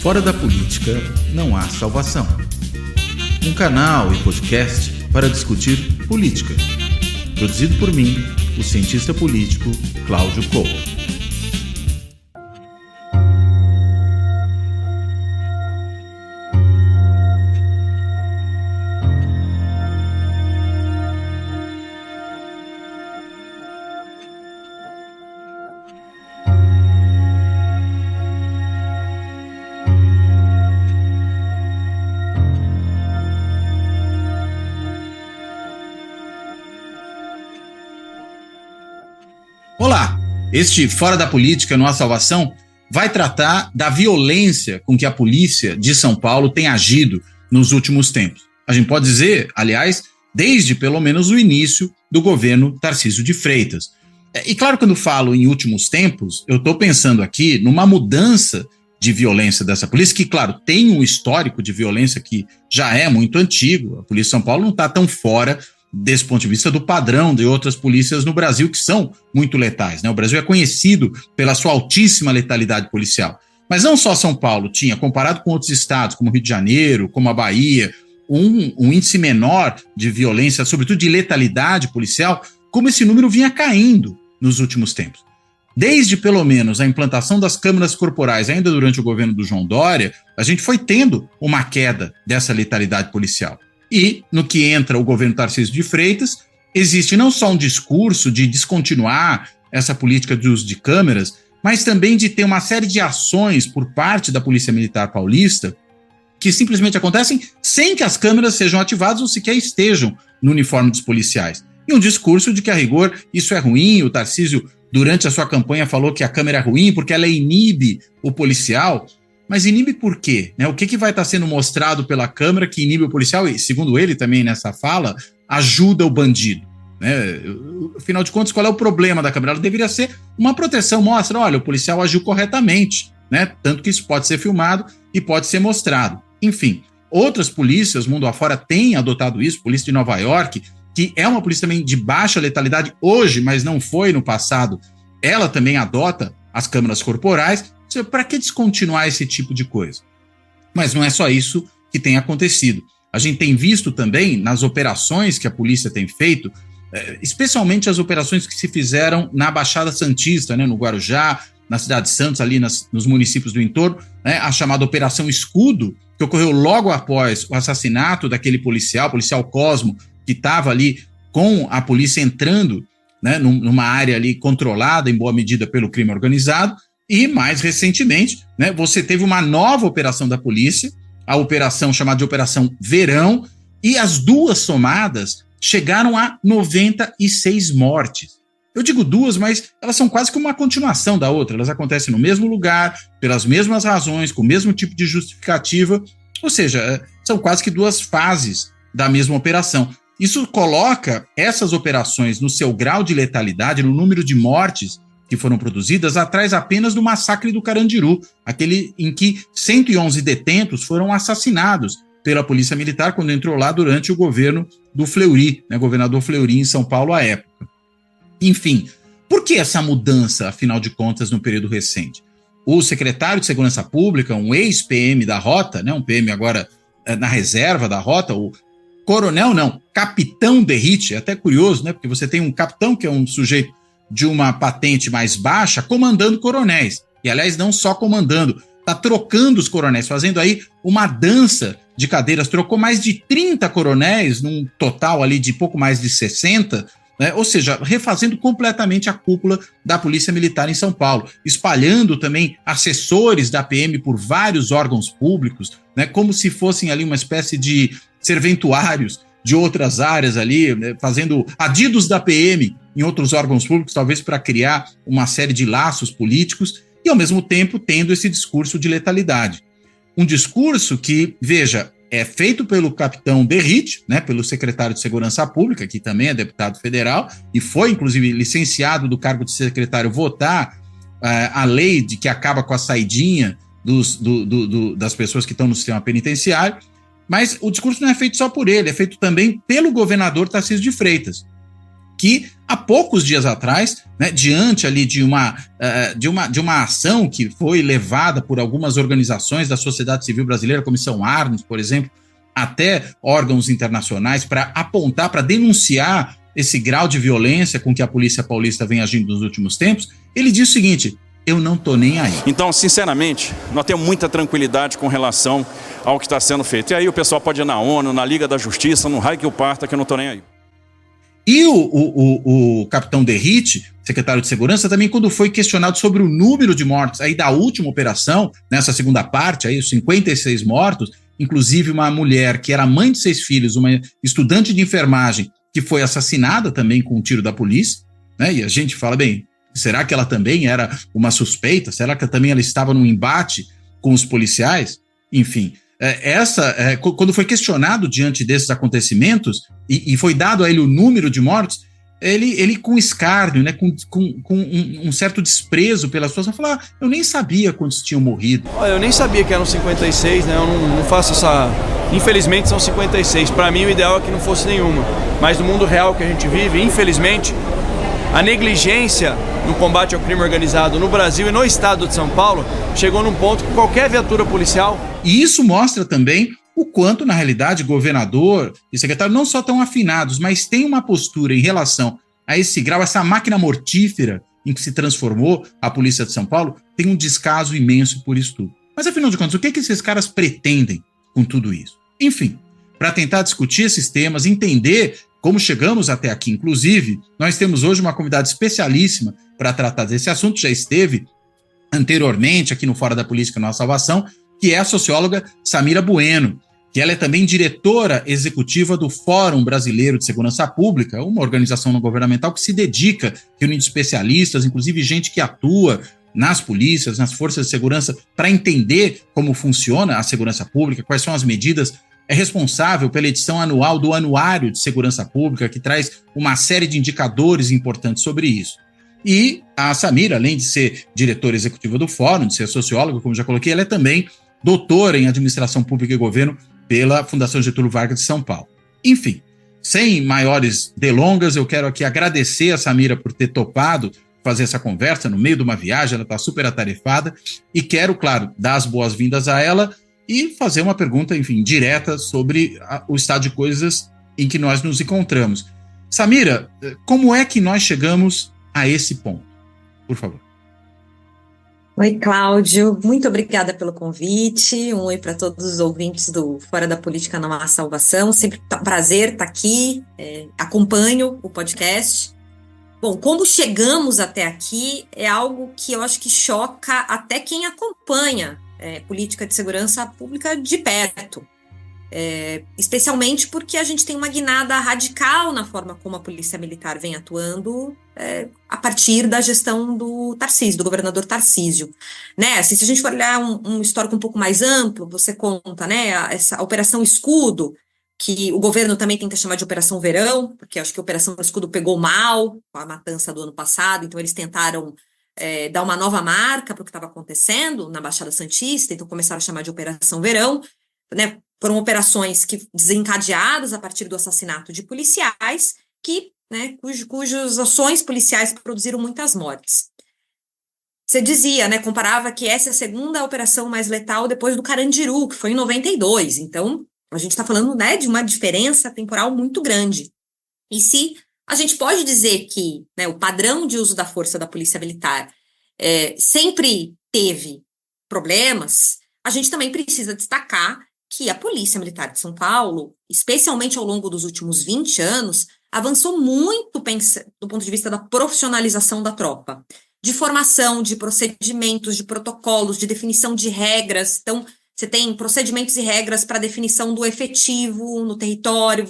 Fora da política não há salvação. Um canal e podcast para discutir política. Produzido por mim, o cientista político Cláudio Couto. Olá, este Fora da Política não há salvação vai tratar da violência com que a polícia de São Paulo tem agido nos últimos tempos. A gente pode dizer, aliás, desde pelo menos o início do governo Tarcísio de Freitas. E claro, quando falo em últimos tempos, eu estou pensando aqui numa mudança de violência dessa polícia, que claro, tem um histórico de violência que já é muito antigo. A polícia de São Paulo não está tão fora desse ponto de vista do padrão de outras polícias no Brasil, que são muito letais, né? O Brasil é conhecido pela sua altíssima letalidade policial. Mas não só São Paulo tinha, comparado com outros estados, como Rio de Janeiro, como a Bahia, um índice menor de violência, sobretudo de letalidade policial, como esse número vinha caindo nos últimos tempos. Desde, pelo menos, a implantação das câmeras corporais, ainda durante o governo do João Dória, a gente foi tendo uma queda dessa letalidade policial. E, no que entra o governo Tarcísio de Freitas, existe não só um discurso de descontinuar essa política de uso de câmeras, mas também de ter uma série de ações por parte da Polícia Militar Paulista que simplesmente acontecem sem que as câmeras sejam ativadas ou sequer estejam no uniforme dos policiais. E um discurso de que, a rigor, isso é ruim. O Tarcísio, durante a sua campanha, falou que a câmera é ruim porque ela inibe o policial. Mas inibe por quê? O que vai estar sendo mostrado pela câmera que inibe o policial e, segundo ele também nessa fala, ajuda o bandido? Afinal de contas, qual é o problema da câmera? Ela deveria ser uma proteção, mostra, olha, o policial agiu corretamente, tanto que isso pode ser filmado e pode ser mostrado. Enfim, outras polícias, mundo afora, têm adotado isso, polícia de Nova York, que é uma polícia também de baixa letalidade hoje, mas não foi no passado, ela também adota as câmeras corporais. Para que descontinuar esse tipo de coisa? Mas não é só isso que tem acontecido. A gente tem visto também nas operações que a polícia tem feito, especialmente as operações que se fizeram na Baixada Santista, no Guarujá, na Cidade de Santos, ali nos municípios do entorno, a chamada Operação Escudo, que ocorreu logo após o assassinato daquele policial Cosmo, que estava ali com a polícia entrando numa área ali controlada em boa medida pelo crime organizado. E, mais recentemente, você teve uma nova operação da polícia, a operação chamada de Operação Verão, e as duas somadas chegaram a 96 mortes. Eu digo duas, mas elas são quase que uma continuação da outra. Elas acontecem no mesmo lugar, pelas mesmas razões, com o mesmo tipo de justificativa, ou seja, são quase que duas fases da mesma operação. Isso coloca essas operações no seu grau de letalidade, no número de mortes que foram produzidas, atrás apenas do massacre do Carandiru, aquele em que 111 detentos foram assassinados pela Polícia Militar quando entrou lá durante o governo do Fleury, governador Fleury em São Paulo à época. Enfim, por que essa mudança, afinal de contas, no período recente? O secretário de Segurança Pública, um ex-PM da Rota, um PM agora na reserva da Rota, o capitão Derrite, é até curioso, porque você tem um capitão que é um sujeito de uma patente mais baixa, comandando coronéis. E, aliás, não só comandando, está trocando os coronéis, fazendo aí uma dança de cadeiras. Trocou mais de 30 coronéis, num total ali de pouco mais de 60, ou seja, refazendo completamente a cúpula da Polícia Militar em São Paulo, espalhando também assessores da PM por vários órgãos públicos, como se fossem ali uma espécie de serventuários de outras áreas ali, fazendo adidos da PM em outros órgãos públicos, talvez para criar uma série de laços políticos e, ao mesmo tempo, tendo esse discurso de letalidade. Um discurso que, veja, é feito pelo capitão Derrite, pelo secretário de Segurança Pública, que também é deputado federal, e foi, inclusive, licenciado do cargo de secretário votar a lei de que acaba com a saidinha das pessoas que estão no sistema penitenciário. Mas o discurso não é feito só por ele, é feito também pelo governador Tarcísio de Freitas. que há poucos dias atrás, né, diante ali de uma ação que foi levada por algumas organizações da sociedade civil brasileira, Comissão Arnos, por exemplo, até órgãos internacionais, para apontar, para denunciar esse grau de violência com que a polícia paulista vem agindo nos últimos tempos, ele diz o seguinte: eu não tô nem aí. Então, sinceramente, nós temos muita tranquilidade com relação ao que está sendo feito. E aí o pessoal pode ir na ONU, na Liga da Justiça, no raio que o parta, que eu não tô nem aí. E o capitão Derrite, secretário de Segurança, também, quando foi questionado sobre o número de mortos aí da última operação, nessa segunda parte, aí os 56 mortos, inclusive uma mulher que era mãe de 6 filhos, uma estudante de enfermagem, que foi assassinada também com um tiro da polícia, né? E a gente fala, bem, será que ela também era uma suspeita? Será que também ela estava num embate com os policiais? Enfim, quando foi questionado diante desses acontecimentos e foi dado a ele o número de mortos, ele com escárnio, né, com um certo desprezo pela situação, falou: eu nem sabia quantos tinham morrido. Eu nem sabia que eram 56, né? Eu não faço essa... Infelizmente são 56. Para mim o ideal é que não fosse nenhuma. Mas no mundo real que a gente vive, infelizmente, a negligência no combate ao crime organizado no Brasil e no estado de São Paulo chegou num ponto que qualquer viatura policial... E isso mostra também o quanto, na realidade, governador e secretário não só estão afinados, mas têm uma postura em relação a esse grau, essa máquina mortífera em que se transformou a Polícia de São Paulo, tem um descaso imenso por isso tudo. Mas, afinal de contas, o que esses caras pretendem com tudo isso? Enfim, para tentar discutir esses temas, entender como chegamos até aqui, inclusive, nós temos hoje uma convidada especialíssima para tratar desse assunto, já esteve anteriormente aqui no Fora da Política Nossa Salvação, que é a socióloga Samira Bueno, que ela é também diretora executiva do Fórum Brasileiro de Segurança Pública, uma organização não governamental que se dedica, reunindo especialistas, inclusive gente que atua nas polícias, nas forças de segurança, para entender como funciona a segurança pública, quais são as medidas. É responsável pela edição anual do Anuário de Segurança Pública, que traz uma série de indicadores importantes sobre isso. E a Samira, além de ser diretora executiva do Fórum, de ser socióloga, como já coloquei, ela é também doutora em Administração Pública e Governo pela Fundação Getúlio Vargas de São Paulo. Enfim, sem maiores delongas, eu quero aqui agradecer a Samira por ter topado fazer essa conversa no meio de uma viagem, ela está super atarefada, e quero, claro, dar as boas-vindas a ela e fazer uma pergunta, enfim, direta sobre o estado de coisas em que nós nos encontramos. Samira, como é que nós chegamos a esse ponto? Por favor. Oi, Cláudio. Muito obrigada pelo convite. Um oi para todos os ouvintes do Fora da Política Não Há Salvação. Sempre um prazer estar aqui. Acompanho o podcast. Bom, como chegamos até aqui é algo que eu acho que choca até quem acompanha política de segurança pública de perto. Especialmente porque a gente tem uma guinada radical na forma como a Polícia Militar vem atuando a partir da gestão do Tarcísio, do governador Tarcísio. Né? Assim, se a gente for olhar um histórico um pouco mais amplo, você conta, né, essa Operação Escudo, que o governo também tenta chamar de Operação Verão, porque acho que a Operação Escudo pegou mal com a matança do ano passado, então eles tentaram dar uma nova marca para o que estava acontecendo na Baixada Santista, então começaram a chamar de Operação Verão, né? Foram operações que desencadeadas a partir do assassinato de policiais, que, né, cujas ações policiais produziram muitas mortes. Você dizia, né, comparava que essa é a segunda operação mais letal depois do Carandiru, que foi em 92. Então, a gente está falando, né, de uma diferença temporal muito grande. E se a gente pode dizer que, né, o padrão de uso da força da Polícia Militar sempre teve problemas, a gente também precisa destacar que a Polícia Militar de São Paulo, especialmente ao longo dos últimos 20 anos, avançou muito do ponto de vista da profissionalização da tropa, de formação, de procedimentos, de protocolos, de definição de regras. Então, você tem procedimentos e regras para definição do efetivo no território,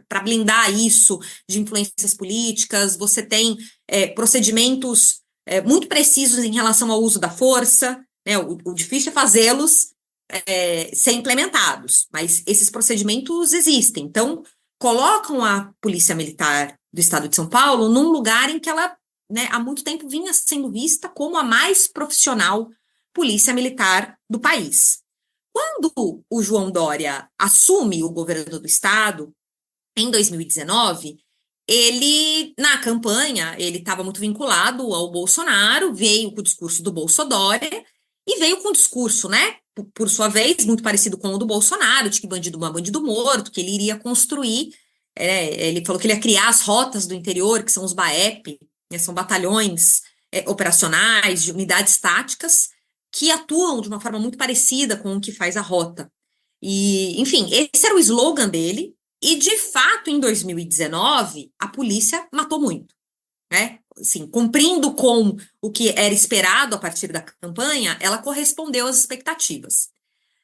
para blindar isso de influências políticas. Você tem procedimentos muito precisos em relação ao uso da força, né? O difícil é fazê-los ser implementados, mas esses procedimentos existem. Então, colocam a Polícia Militar do Estado de São Paulo num lugar em que ela, né, há muito tempo vinha sendo vista como a mais profissional polícia militar do país. Quando o João Dória assume o governo do Estado, em 2019, ele, na campanha, ele estava muito vinculado ao Bolsonaro, veio com o discurso do Bolsodória e veio com o discurso, né, por sua vez, muito parecido com o do Bolsonaro, de que bandido bom é bandido morto, que ele iria construir, ele falou que ele ia criar as rotas do interior, que são os BAEP, né, são batalhões operacionais, de unidades táticas, que atuam de uma forma muito parecida com o que faz a rota. E, enfim, esse era o slogan dele, e, de fato, em 2019, a polícia matou muito, né? Assim, cumprindo com o que era esperado a partir da campanha, ela correspondeu às expectativas.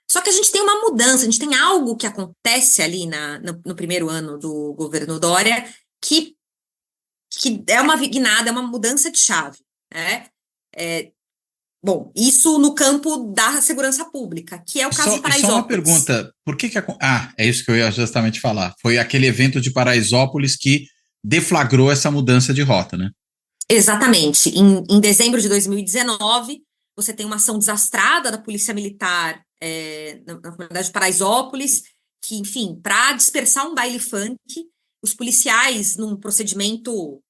Só que a gente tem uma mudança, a gente tem algo que acontece ali no primeiro ano do governo Dória que é uma vignada, é uma mudança de chave, né? Bom, isso no campo da segurança pública, que é o caso de Paraisópolis. Só uma pergunta, por que é isso que eu ia justamente falar. Foi aquele evento de Paraisópolis que deflagrou essa mudança de rota, né? Exatamente. Em dezembro de 2019, você tem uma ação desastrada da Polícia Militar na comunidade de Paraisópolis, que, enfim, para dispersar um baile funk, os policiais, num procedimento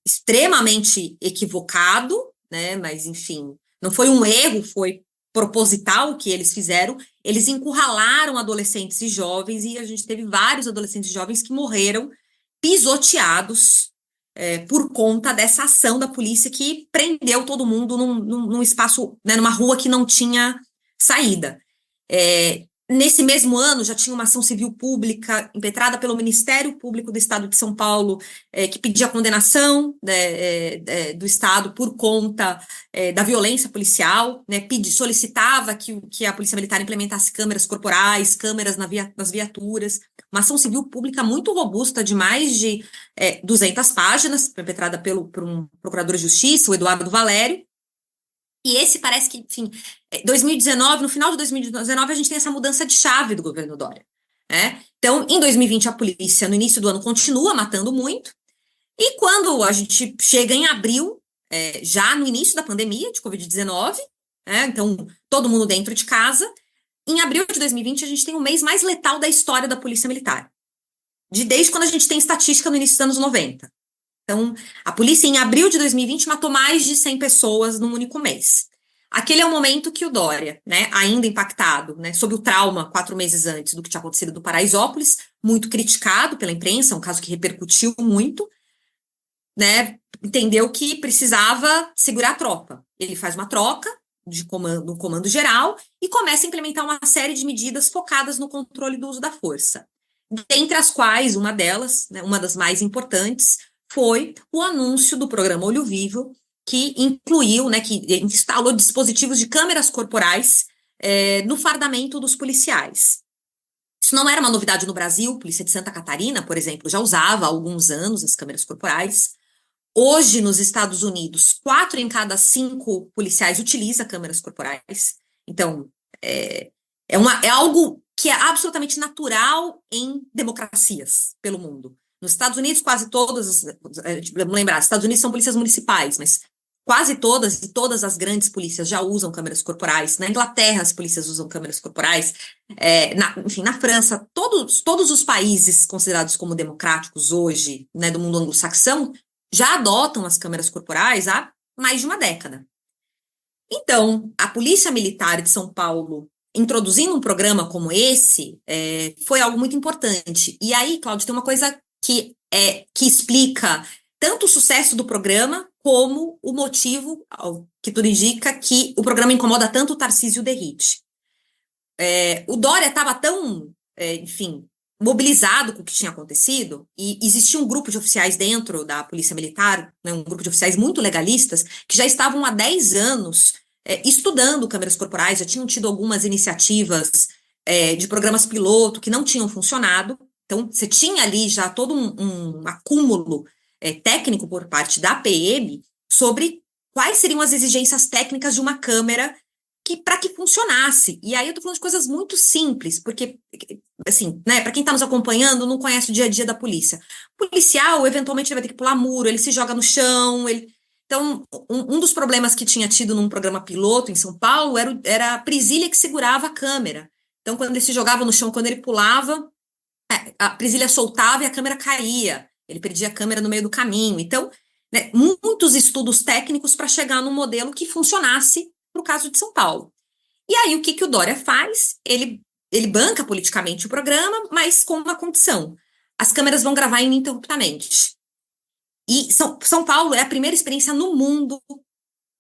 extremamente equivocado, né, mas, enfim, não foi um erro, foi proposital o que eles fizeram, eles encurralaram adolescentes e jovens, e a gente teve vários adolescentes e jovens que morreram pisoteados por conta dessa ação da polícia que prendeu todo mundo num espaço, né, numa rua que não tinha saída. Nesse mesmo ano, já tinha uma ação civil pública impetrada pelo Ministério Público do Estado de São Paulo, que pedia a condenação do Estado por conta da violência policial, né, solicitava que a Polícia Militar implementasse câmeras corporais, câmeras nas viaturas, uma ação civil pública muito robusta, de mais de 200 páginas, perpetrada por um procurador de justiça, o Eduardo Valério. E esse parece que, enfim, 2019, no final de 2019, a gente tem essa mudança de chave do governo Dória, né? Então, em 2020, a polícia, no início do ano, continua matando muito, e quando a gente chega em abril, já no início da pandemia de Covid-19, né, então, todo mundo dentro de casa, em abril de 2020, a gente tem o mês mais letal da história da Polícia Militar, desde quando a gente tem estatística no início dos anos 90. Então, a polícia, em abril de 2020, matou mais de 100 pessoas num único mês. Aquele é o momento que o Dória, né, ainda impactado, né, sob o trauma 4 meses antes do que tinha acontecido do Paraisópolis, muito criticado pela imprensa, um caso que repercutiu muito, né, entendeu que precisava segurar a tropa. Ele faz uma troca no comando geral e começa a implementar uma série de medidas focadas no controle do uso da força. Dentre as quais, uma delas, né, uma das mais importantes, foi o anúncio do programa Olho Vivo, que incluiu, né, que instalou dispositivos de câmeras corporais no fardamento dos policiais. Isso não era uma novidade no Brasil, a Polícia de Santa Catarina, por exemplo, já usava há alguns anos as câmeras corporais. Hoje, nos Estados Unidos, 4 em cada 5 policiais utilizam câmeras corporais. Então, é algo que é absolutamente natural em democracias pelo mundo. Nos Estados Unidos, quase todas, vamos lembrar, os Estados Unidos são polícias municipais, mas quase todas e todas as grandes polícias já usam câmeras corporais. Na Inglaterra, as polícias usam câmeras corporais. Enfim, na França, todos os países considerados como democráticos hoje, né, do mundo anglo-saxão, já adotam as câmeras corporais há mais de uma década. Então, a Polícia Militar de São Paulo, introduzindo um programa como esse, foi algo muito importante. E aí, Cláudio, tem uma coisa que explica tanto o sucesso do programa como o motivo, que tudo indica, que o programa incomoda tanto o Tarcísio Derrite. O Dória estava tão, enfim, mobilizado com o que tinha acontecido, e existia um grupo de oficiais dentro da Polícia Militar, né, um grupo de oficiais muito legalistas, que já estavam há 10 anos estudando câmeras corporais, já tinham tido algumas iniciativas de programas piloto que não tinham funcionado. Então, você tinha ali já todo um acúmulo técnico por parte da PM sobre quais seriam as exigências técnicas de uma câmera para que funcionasse. E aí eu estou falando de coisas muito simples, porque, assim, né, para quem está nos acompanhando, não conhece o dia a dia da polícia. O policial, eventualmente, ele vai ter que pular muro, ele se joga no chão. Então, um dos problemas que tinha tido num programa piloto em São Paulo era a presilha que segurava a câmera. Então, quando ele se jogava no chão, quando ele pulava, A presilha soltava e a câmera caía. Ele perdia a câmera no meio do caminho. Então, né, muitos estudos técnicos para chegar num modelo que funcionasse para o caso de São Paulo. E aí, o que o Dória faz? Ele banca politicamente o programa, mas com uma condição. As câmeras vão gravar ininterruptamente. E São Paulo é a primeira experiência no mundo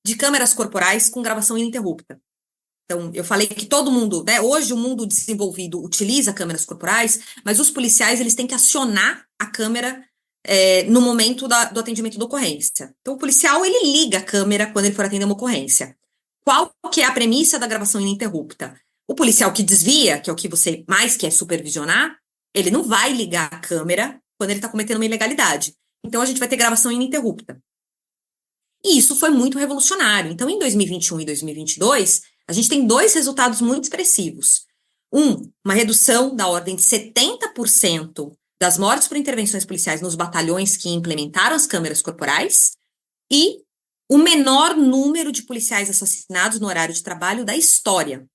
de câmeras corporais com gravação ininterrupta. Então, eu falei que todo mundo, né, hoje o mundo desenvolvido utiliza câmeras corporais, mas os policiais, eles têm que acionar a câmera no momento do atendimento da ocorrência. Então, o policial, ele liga a câmera quando ele for atender uma ocorrência. Qual que é a premissa da gravação ininterrupta? O policial que desvia, que é o que você mais quer supervisionar, ele não vai ligar a câmera quando ele está cometendo uma ilegalidade. Então, a gente vai ter gravação ininterrupta. E isso foi muito revolucionário. Então, em 2021 e 2022, a gente tem 2 resultados muito expressivos. Uma redução da ordem de 70% das mortes por intervenções policiais nos batalhões que implementaram as câmeras corporais e o menor número de policiais assassinados no horário de trabalho da história. Ou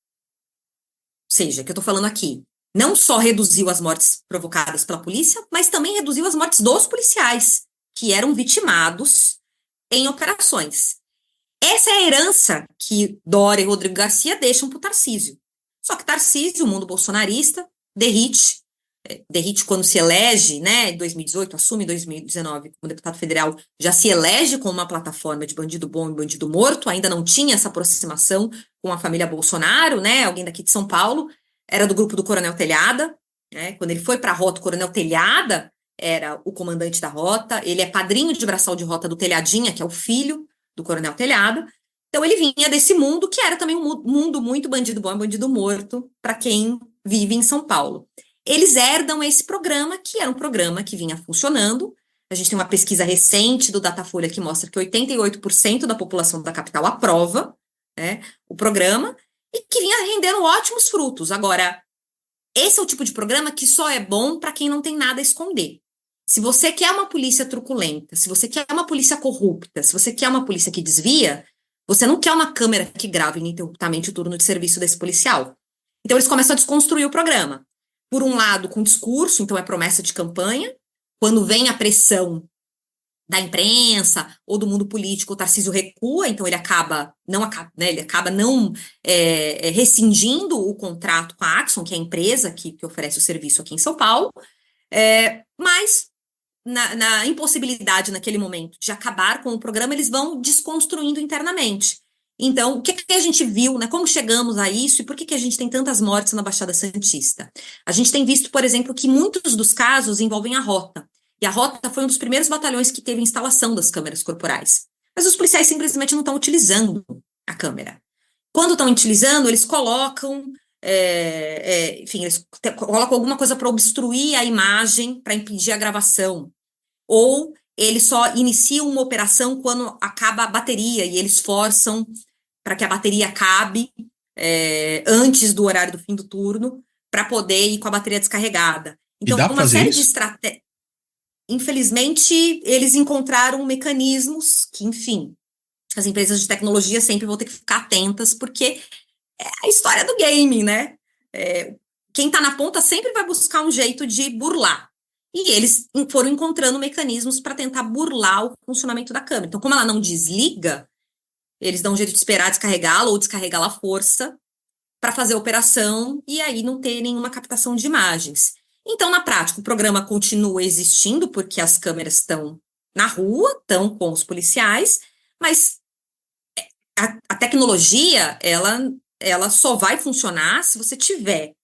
seja, que eu estou falando aqui, não só reduziu as mortes provocadas pela polícia, mas também reduziu as mortes dos policiais, que eram vitimados em operações. Essa é a herança que Dória e Rodrigo Garcia deixam para o Tarcísio. Só que Tarcísio, o mundo bolsonarista, derrite quando se elege, né, em 2018, assume em 2019 como deputado federal, já se elege com uma plataforma de bandido bom e bandido morto, ainda não tinha essa aproximação com a família Bolsonaro, né, alguém daqui de São Paulo, era do grupo do Coronel Telhada, né, quando ele foi para a rota, o Coronel Telhada era o comandante da rota, ele é padrinho de braçal de rota do Telhadinha, que é o filho do Coronel Telhada. Então ele vinha desse mundo que era também um mundo muito bandido bom e bandido morto para quem vive em São Paulo. Eles herdam esse programa, que era um programa que vinha funcionando. A gente tem uma pesquisa recente do Datafolha que mostra que 88% da população da capital aprova, né, o programa e que vinha rendendo ótimos frutos. Agora, esse é o tipo de programa que só é bom para quem não tem nada a esconder. Se você quer uma polícia truculenta, se você quer uma polícia corrupta, se você quer uma polícia que desvia, você não quer uma câmera que grave ininterruptamente o turno de serviço desse policial. Então, eles começam a desconstruir o programa. Por um lado, com discurso, então é promessa de campanha. Quando vem a pressão da imprensa ou do mundo político, o Tarcísio recua, então ele acaba não rescindindo o contrato com a Axon, que é a empresa que oferece o serviço aqui em São Paulo, mas na impossibilidade naquele momento de acabar com o programa, eles vão desconstruindo internamente. Então, o que a gente viu, né? Como chegamos a isso e por que a gente tem tantas mortes na Baixada Santista? A gente tem visto, por exemplo, que muitos dos casos envolvem a Rota. E a Rota foi um dos primeiros batalhões que teve instalação das câmeras corporais. Mas os policiais simplesmente não estão utilizando a câmera. Quando estão utilizando, eles colocam, eles colocam alguma coisa para obstruir a imagem, para impedir a gravação. Ou eles só iniciam uma operação quando acaba a bateria e eles forçam para que a bateria acabe antes do horário do fim do turno, para poder ir com a bateria descarregada. Então, uma série de estratégias. Infelizmente, eles encontraram mecanismos que, enfim, as empresas de tecnologia sempre vão ter que ficar atentas, porque é a história do gaming, né? Quem está na ponta sempre vai buscar um jeito de burlar. E eles foram encontrando mecanismos para tentar burlar o funcionamento da câmera. Então, como ela não desliga, eles dão um jeito de esperar descarregá-la ou descarregá-la à força para fazer a operação e aí não ter nenhuma captação de imagens. Então, na prática, o programa continua existindo porque as câmeras estão na rua, estão com os policiais, mas a tecnologia, ela só vai funcionar se você tiver,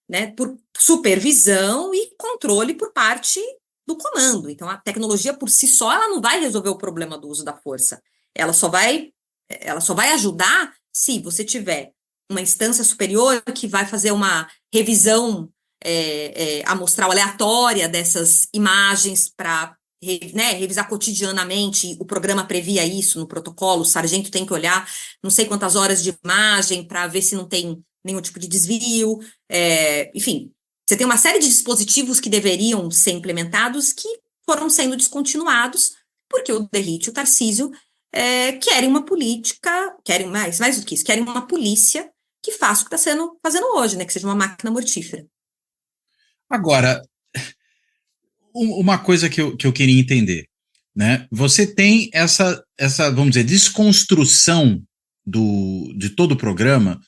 né, por supervisão e controle por parte do comando. Então, a tecnologia por si só, ela não vai resolver o problema do uso da força. Ela só vai ajudar se você tiver uma instância superior que vai fazer uma revisão amostral aleatória dessas imagens para revisar cotidianamente. O programa previa isso no protocolo, o sargento tem que olhar não sei quantas horas de imagem para ver se não tem nenhum tipo de desvio, enfim, você tem uma série de dispositivos que deveriam ser implementados que foram sendo descontinuados porque o Derrite e o Tarcísio querem uma política, querem mais do que isso, querem uma polícia que faça o que está fazendo hoje, né, que seja uma máquina mortífera. Agora, Uma coisa que eu queria entender, né? Você tem essa, vamos dizer, desconstrução de todo o programa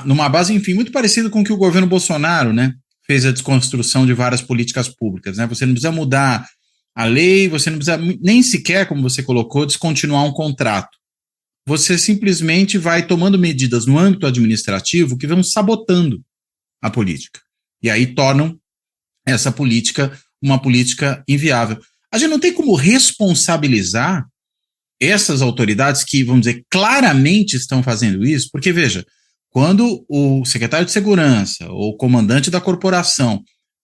numa base, enfim, muito parecida com o que o governo Bolsonaro, né, fez a desconstrução de várias políticas públicas, né? Você não precisa mudar a lei, você não precisa nem sequer, como você colocou, descontinuar um contrato. Você simplesmente vai tomando medidas no âmbito administrativo que vão sabotando a política. E aí tornam essa política uma política inviável. A gente não tem como responsabilizar essas autoridades que, vamos dizer, claramente estão fazendo isso, porque, veja, quando o secretário de segurança ou o comandante da corporação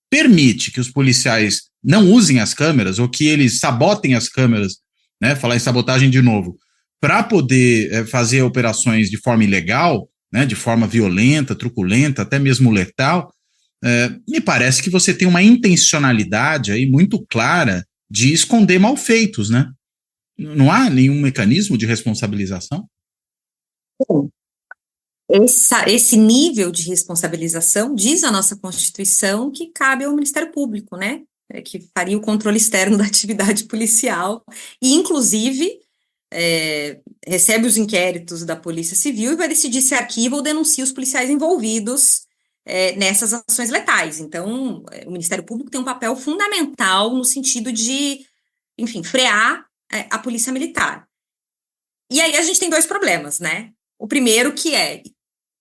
permite que os policiais não usem as câmeras ou que eles sabotem as câmeras, né, falar em sabotagem de novo, para poder fazer operações de forma ilegal, né, de forma violenta, truculenta, até mesmo letal, me parece que você tem uma intencionalidade aí muito clara de esconder malfeitos, né? Não há nenhum mecanismo de responsabilização? Bom, esse nível de responsabilização diz a nossa Constituição que cabe ao Ministério Público, né? Que faria o controle externo da atividade policial e, inclusive, recebe os inquéritos da Polícia Civil e vai decidir se arquiva ou denuncia os policiais envolvidos nessas ações letais. Então, o Ministério Público tem um papel fundamental no sentido de, enfim, frear a Polícia Militar. E aí a gente tem dois problemas, né? O primeiro que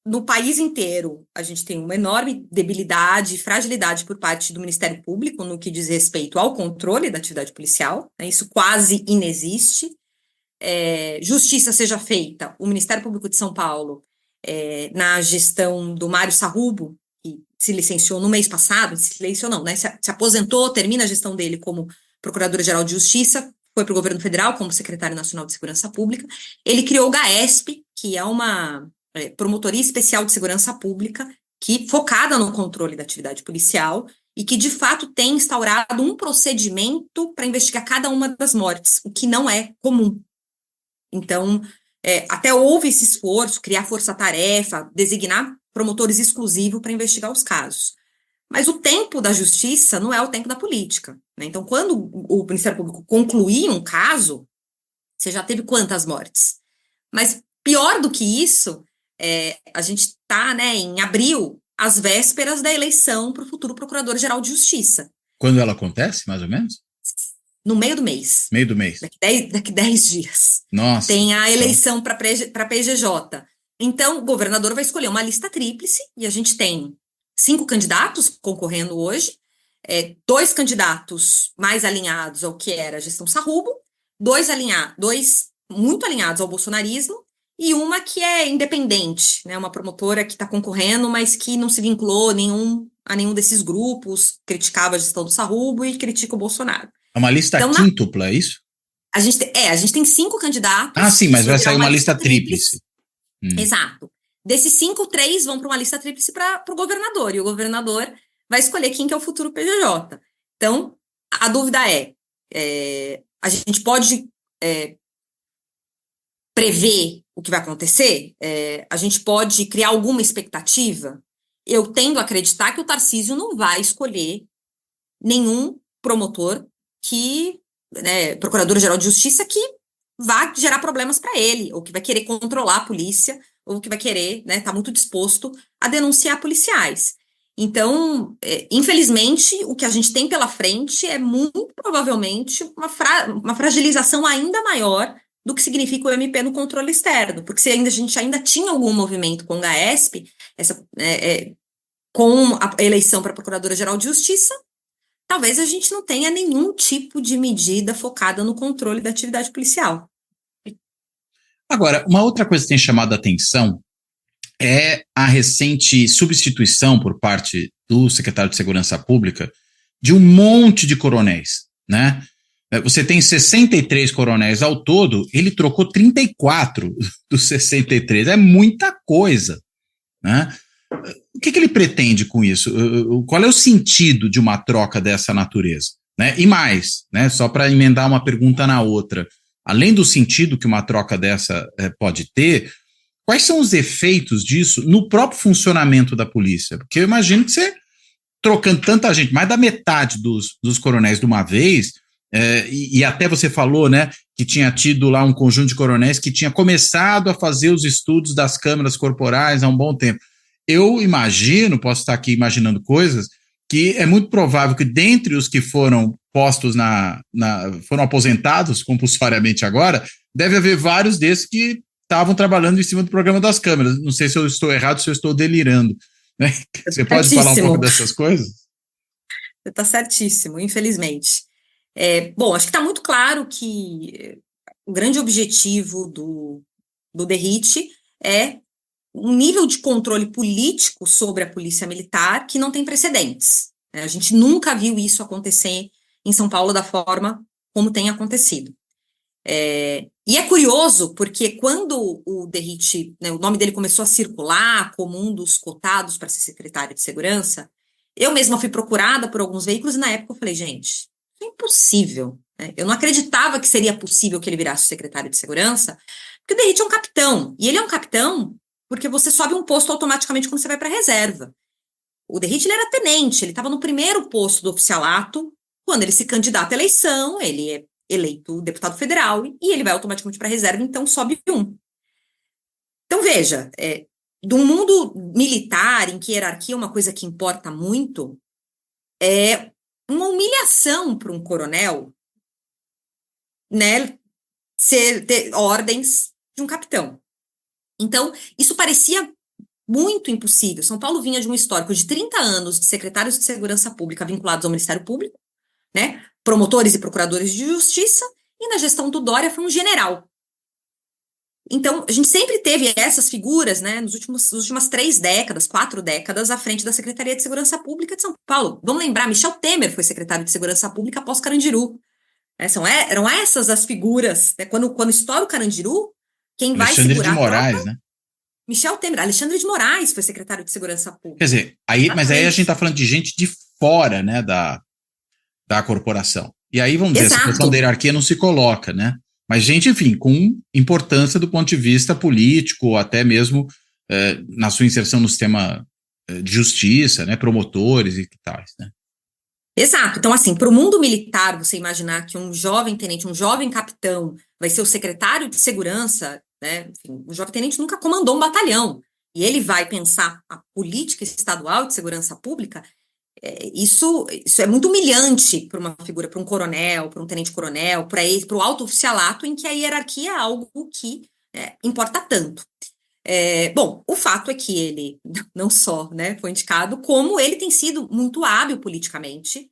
no país inteiro, a gente tem uma enorme debilidade e fragilidade por parte do Ministério Público no que diz respeito ao controle da atividade policial, né? Isso quase inexiste. Justiça seja feita, o Ministério Público de São Paulo, na gestão do Mário Sarrubo, que se licenciou no mês passado, se aposentou, termina a gestão dele como Procurador-Geral de Justiça, foi para o governo federal como Secretário Nacional de Segurança Pública. Ele criou o GAESP, que é uma promotoria especial de segurança pública, que focada no controle da atividade policial e que, de fato, tem instaurado um procedimento para investigar cada uma das mortes, o que não é comum. Então, até houve esse esforço, criar força-tarefa, designar promotores exclusivos para investigar os casos. Mas o tempo da justiça não é o tempo da política, né? Então, quando o Ministério Público concluir um caso, você já teve quantas mortes? Mas pior do que isso, a gente está, né, em abril, às vésperas da eleição para o futuro Procurador-Geral de Justiça. Quando ela acontece, mais ou menos? No meio do mês. Meio do mês. Daqui 10 dias. Nossa. Tem a eleição para a PGJ. Então, o governador vai escolher uma lista tríplice, e a gente tem 5 candidatos concorrendo hoje, 2 candidatos mais alinhados ao que era a gestão Sarrubo, 2 muito alinhados ao bolsonarismo, e uma que é independente, né, uma promotora que está concorrendo, mas que não se vinculou a nenhum desses grupos, criticava a gestão do Sarrubo e critica o Bolsonaro. É uma lista então, quíntupla, é isso? A gente tem 5 candidatos. Ah, sim, mas vai sair uma lista tríplice. Exato. Desses 5, 3 vão para uma lista tríplice para o governador, e o governador vai escolher quem que é o futuro PGJ. Então, a dúvida a gente pode prever o que vai acontecer? A gente pode criar alguma expectativa? Eu tendo a acreditar que o Tarcísio não vai escolher nenhum promotor Procurador-Geral de Justiça que vai gerar problemas para ele, ou que vai querer controlar a polícia, ou que vai querer, tá muito disposto a denunciar policiais. Então, infelizmente, o que a gente tem pela frente é muito provavelmente uma fragilização ainda maior do que significa o MP no controle externo, porque se a gente ainda tinha algum movimento com o GAESP, com a eleição para Procuradora-Geral de Justiça, talvez a gente não tenha nenhum tipo de medida focada no controle da atividade policial. Agora, uma outra coisa que tem chamado a atenção é a recente substituição por parte do secretário de Segurança Pública de um monte de coronéis, né? Você tem 63 coronéis ao todo, ele trocou 34 dos 63, é muita coisa, né? O que ele pretende com isso? Qual é o sentido de uma troca dessa natureza? Né? E mais, né, só para emendar uma pergunta na outra, além do sentido que uma troca dessa pode ter, quais são os efeitos disso no próprio funcionamento da polícia? Porque eu imagino que você trocando tanta gente, mais da metade dos coronéis de uma vez, e até você falou, né, que tinha tido lá um conjunto de coronéis que tinha começado a fazer os estudos das câmeras corporais há um bom tempo. Eu imagino, posso estar aqui imaginando coisas, que é muito provável que dentre os que foram postos foram aposentados compulsoriamente agora, deve haver vários desses que estavam trabalhando em cima do programa das câmeras. Não sei se eu estou errado, se eu estou delirando. Né? Você pode falar um pouco dessas coisas? Você está certíssimo, infelizmente. Bom, acho que está muito claro que o grande objetivo do DERIT é um nível de controle político sobre a polícia militar que não tem precedentes. A gente nunca viu isso acontecer em São Paulo da forma como tem acontecido. E é curioso, porque quando o DERIT, né, o nome dele começou a circular como um dos cotados para ser secretário de segurança, eu mesma fui procurada por alguns veículos e na época eu falei, gente, isso é impossível. Né? Eu não acreditava que seria possível que ele virasse secretário de segurança, porque o DERIT é um capitão, e ele é um capitão porque você sobe um posto automaticamente quando você vai para a reserva. O DERIT ele era tenente, ele estava no primeiro posto do oficialato, quando ele se candidata à eleição, ele é eleito deputado federal e ele vai automaticamente para a reserva, então sobe um. Então veja, de um mundo militar em que hierarquia é uma coisa que importa muito, é uma humilhação para um coronel, né, ter ordens de um capitão. Então, isso parecia muito impossível. São Paulo vinha de um histórico de 30 anos de secretários de segurança pública vinculados ao Ministério Público, né, promotores e procuradores de justiça, e na gestão do Dória foi um general. Então, a gente sempre teve essas figuras, né, nas últimas 4 décadas, à frente da Secretaria de Segurança Pública de São Paulo. Vamos lembrar, Michel Temer foi secretário de Segurança Pública após Carandiru. Eram essas as figuras, né, quando estoura o Carandiru, quem vai segurar Alexandre de Moraes, tropa, né? Michel Temer, Alexandre de Moraes foi secretário de Segurança Pública. Quer dizer, mas aí a gente está falando de gente de fora, né, da corporação. E aí, vamos dizer, essa questão da hierarquia não se coloca, né? Mas gente, enfim, com importância do ponto de vista político, ou até mesmo na sua inserção no sistema de justiça, né, promotores e tais, né? Exato. Então, assim, para o mundo militar, você imaginar que um jovem tenente, um jovem capitão vai ser o secretário de segurança, né? Enfim, o jovem tenente nunca comandou um batalhão, e ele vai pensar a política estadual de segurança pública. Isso é muito humilhante para uma figura, para um coronel, para um tenente-coronel, para o alto oficialato, em que a hierarquia é algo que importa tanto. Bom, o fato é que ele não só, né, foi indicado, como ele tem sido muito hábil politicamente,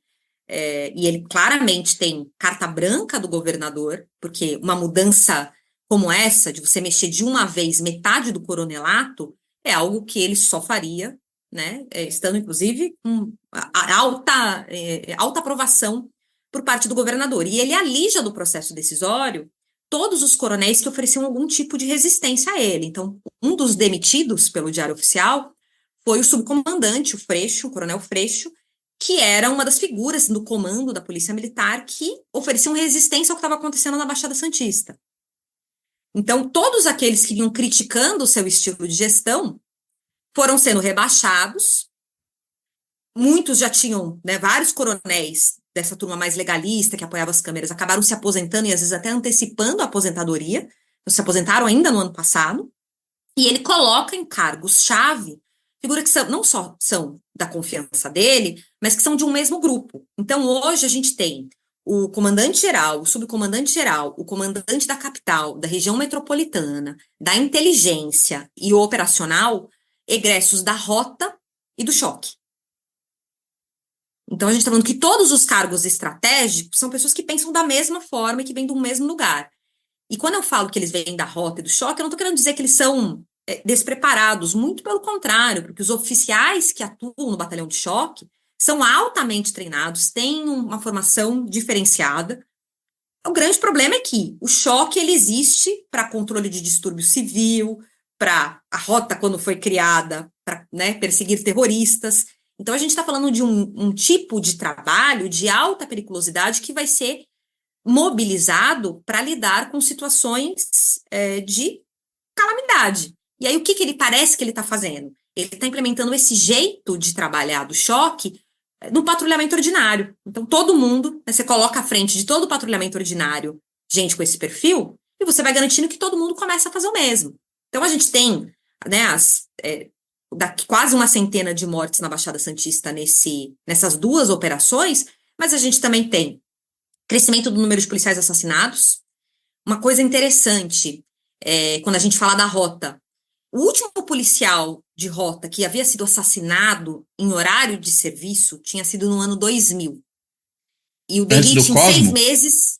e ele claramente tem carta branca do governador, porque uma mudança como essa, de você mexer de uma vez metade do coronelato, é algo que ele só faria, né, estando inclusive com alta aprovação por parte do governador. E ele alija do processo decisório todos os coronéis que ofereciam algum tipo de resistência a ele. Então, um dos demitidos pelo Diário Oficial foi o subcomandante, o coronel Freixo, que era uma das figuras do comando da Polícia Militar que ofereciam resistência ao que estava acontecendo na Baixada Santista. Então, todos aqueles que vinham criticando o seu estilo de gestão foram sendo rebaixados. Muitos já tinham, né, vários coronéis dessa turma mais legalista que apoiava as câmeras acabaram se aposentando e às vezes até antecipando a aposentadoria, se aposentaram ainda no ano passado, e ele coloca em cargos-chave figuras que não só são da confiança dele, mas que são de um mesmo grupo. Então hoje a gente tem o comandante-geral, o subcomandante-geral, o comandante da capital, da região metropolitana, da inteligência e o operacional, egressos da rota e do choque. Então, a gente está falando que todos os cargos estratégicos são pessoas que pensam da mesma forma e que vêm do mesmo lugar. E quando eu falo que eles vêm da rota e do choque, eu não estou querendo dizer que eles são despreparados, muito pelo contrário, porque os oficiais que atuam no batalhão de choque são altamente treinados, têm uma formação diferenciada. O grande problema é que o choque ele existe para controle de distúrbio civil, para a rota, quando foi criada, para, né, perseguir terroristas. Então, a gente está falando de um tipo de trabalho de alta periculosidade que vai ser mobilizado para lidar com situações de calamidade. E aí, o que ele parece que ele está fazendo? Ele está implementando esse jeito de trabalhar do choque no patrulhamento ordinário. Então, todo mundo, né, você coloca à frente de todo o patrulhamento ordinário gente com esse perfil, e você vai garantindo que todo mundo começa a fazer o mesmo. Então, a gente tem, né, quase uma centena de mortes na Baixada Santista nessas duas operações, mas a gente também tem crescimento do número de policiais assassinados. Uma coisa interessante, quando a gente fala da rota, o último policial de rota que havia sido assassinado em horário de serviço tinha sido no ano 2000. E o Derrite, em 6 meses,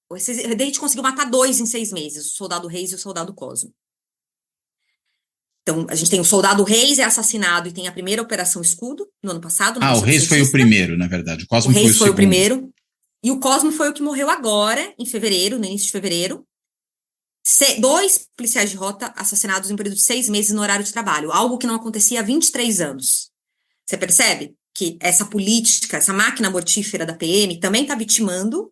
o Derrite conseguiu matar 2 em 6 meses, o soldado Reis e o soldado Cosmo. Então, a gente tem o soldado Reis é assassinado e tem a primeira Operação Escudo, no ano passado. O Reis foi o primeiro, na verdade. O Cosmo foi o segundo. O Reis foi o primeiro. E o Cosmo foi o que morreu agora, em fevereiro, no início de fevereiro. 2 policiais de rota assassinados em um período de 6 meses no horário de trabalho, algo que não acontecia há 23 anos. Você percebe que essa política, essa máquina mortífera da PM também está vitimando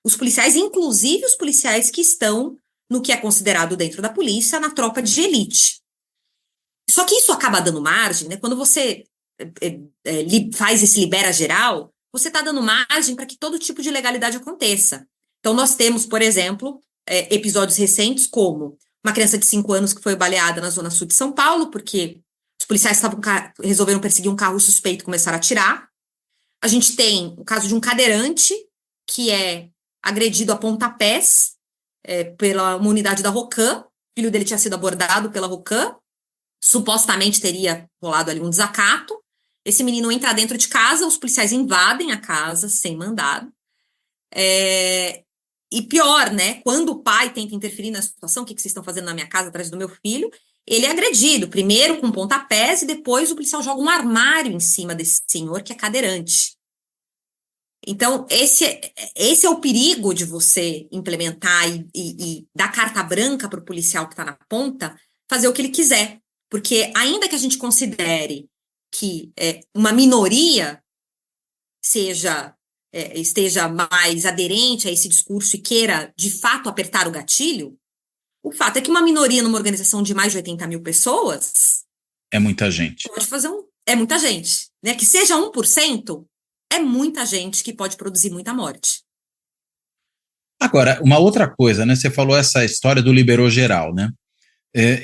os policiais, inclusive os policiais que estão no que é considerado dentro da polícia, na tropa de elite. Só que isso acaba dando margem, né? Quando você faz esse libera geral, você está dando margem para que todo tipo de ilegalidade aconteça. Então, nós temos, por exemplo, episódios recentes, como uma criança de 5 anos que foi baleada na zona sul de São Paulo, porque os policiais resolveram perseguir um carro suspeito e começaram a atirar. A gente tem o caso de um cadeirante que é agredido a pontapés pela uma unidade da Rocan. O filho dele tinha sido abordado pela Rocan, supostamente teria rolado ali um desacato. Esse menino entra dentro de casa, os policiais invadem a casa sem mandado. E pior, né? Quando o pai tenta interferir na situação, o que vocês estão fazendo na minha casa atrás do meu filho? Ele é agredido, primeiro com pontapés e depois o policial joga um armário em cima desse senhor que é cadeirante. Então, esse é o perigo de você implementar e dar carta branca para o policial que está na ponta fazer o que ele quiser. Porque ainda que a gente considere que uma minoria esteja mais aderente a esse discurso e queira, de fato, apertar o gatilho, o fato é que uma minoria numa organização de mais de 80 mil pessoas... É muita gente. Pode fazer é muita gente. Né? Que seja 1%, é muita gente que pode produzir muita morte. Agora, uma outra coisa, né? Você falou essa história do liberou geral, né?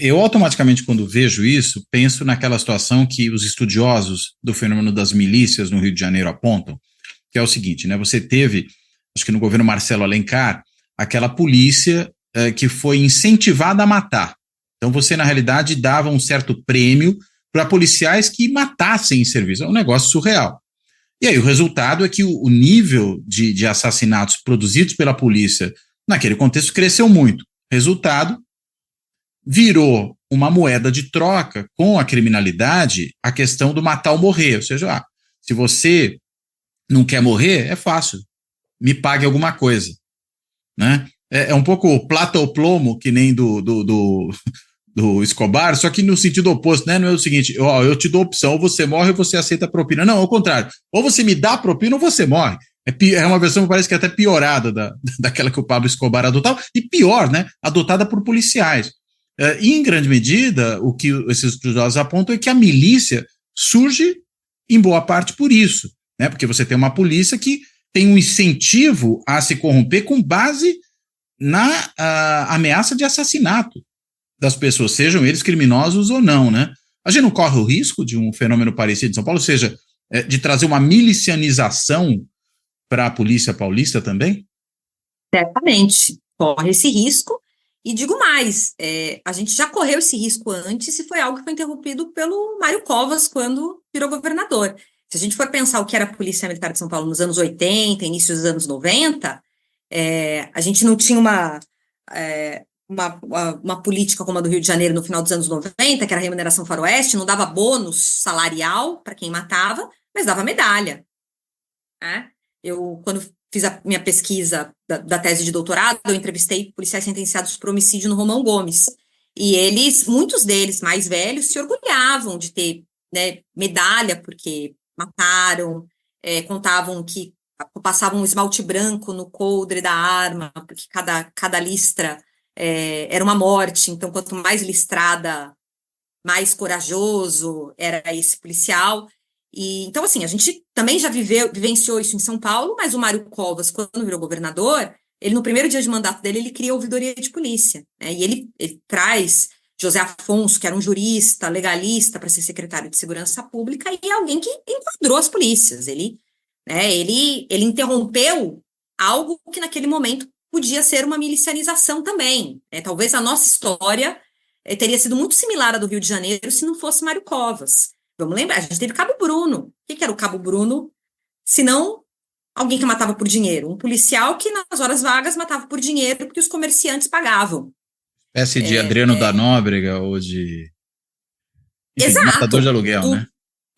Eu automaticamente, quando vejo isso, penso naquela situação que os estudiosos do fenômeno das milícias no Rio de Janeiro apontam, que é o seguinte, né? Você teve, acho que no governo Marcelo Alencar, aquela polícia que foi incentivada a matar. Então você, na realidade, dava um certo prêmio para policiais que matassem em serviço. É um negócio surreal. E aí o resultado é que o nível de assassinatos produzidos pela polícia naquele contexto cresceu muito. Resultado, virou uma moeda de troca com a criminalidade a questão do matar ou morrer. Ou seja, se você não quer morrer, é fácil, me pague alguma coisa. Né? É um pouco plata ou plomo, que nem do Escobar, só que no sentido oposto, né? Não é o seguinte, eu te dou opção, ou você morre ou você aceita a propina. Não, ao contrário, ou você me dá a propina ou você morre. É uma versão que parece que é até piorada daquela que o Pablo Escobar adotava, e pior, né? Adotada por policiais. E, em grande medida, o que esses estudiosos apontam é que a milícia surge, em boa parte, por isso, né? Porque você tem uma polícia que tem um incentivo a se corromper com base na ameaça de assassinato das pessoas, sejam eles criminosos ou não, né? A gente não corre o risco de um fenômeno parecido em São Paulo, ou seja, de trazer uma milicianização para a polícia paulista também? Certamente, corre esse risco. E digo mais, a gente já correu esse risco antes e foi algo que foi interrompido pelo Mário Covas quando virou governador. Se a gente for pensar o que era a Polícia Militar de São Paulo nos anos 80, início dos anos 90, a gente não tinha uma política como a do Rio de Janeiro no final dos anos 90, que era a remuneração faroeste, não dava bônus salarial para quem matava, mas dava medalha. Né? Eu, quando fiz a minha pesquisa da tese de doutorado, eu entrevistei policiais sentenciados por homicídio no Romão Gomes, e muitos deles mais velhos, se orgulhavam de ter, né, medalha, porque mataram, contavam que passavam um esmalte branco no coldre da arma, porque cada listra era uma morte, então quanto mais listrada, mais corajoso era esse policial. E, então, assim, a gente também já vivenciou isso em São Paulo, mas o Mário Covas, quando virou governador, ele, no primeiro dia de mandato dele, ele cria a ouvidoria de polícia, né? E ele traz José Afonso, que era um jurista, legalista, para ser secretário de Segurança Pública, e alguém que enquadrou as polícias. Ele interrompeu algo que naquele momento podia ser uma milicianização também. Talvez a nossa história teria sido muito similar à do Rio de Janeiro se não fosse Mário Covas. Vamos lembrar, a gente teve Cabo Bruno. O que era o Cabo Bruno? Se não alguém que matava por dinheiro. Um policial que nas horas vagas matava por dinheiro porque os comerciantes pagavam. Espécie de Adriano da Nóbrega ou de... Enfim, Exato. matador de aluguel, né?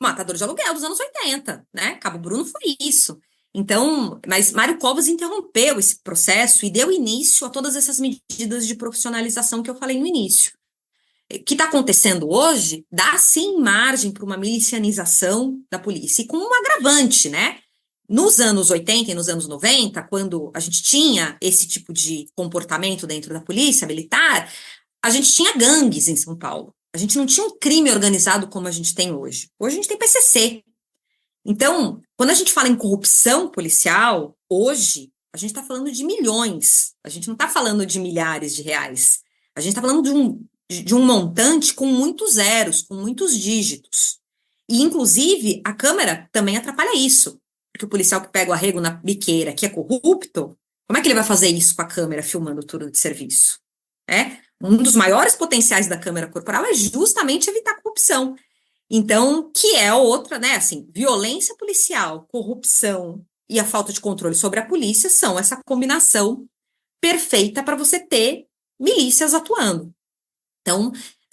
Matador de aluguel dos anos 80, né? Cabo Bruno foi isso. Então, mas Mário Covas interrompeu esse processo e deu início a todas essas medidas de profissionalização que eu falei no início. O que está acontecendo hoje dá, sim, margem para uma milicianização da polícia, e com um agravante, né? Nos anos 80 e nos anos 90, quando a gente tinha esse tipo de comportamento dentro da polícia militar, a gente tinha gangues em São Paulo. A gente não tinha um crime organizado como a gente tem hoje. Hoje a gente tem PCC. Então, quando a gente fala em corrupção policial, hoje, a gente está falando de milhões. A gente não está falando de milhares de reais. A gente está falando de um montante com muitos zeros, com muitos dígitos. E, inclusive, a Câmara também atrapalha isso. Porque o policial que pega o arrego na biqueira, que é corrupto, como é que ele vai fazer isso com a câmera filmando o turno de serviço? Um dos maiores potenciais da Câmara Corporal é justamente evitar corrupção. Então, que é outra, né, assim, violência policial, corrupção e a falta de controle sobre a polícia são essa combinação perfeita para você ter milícias atuando. Então,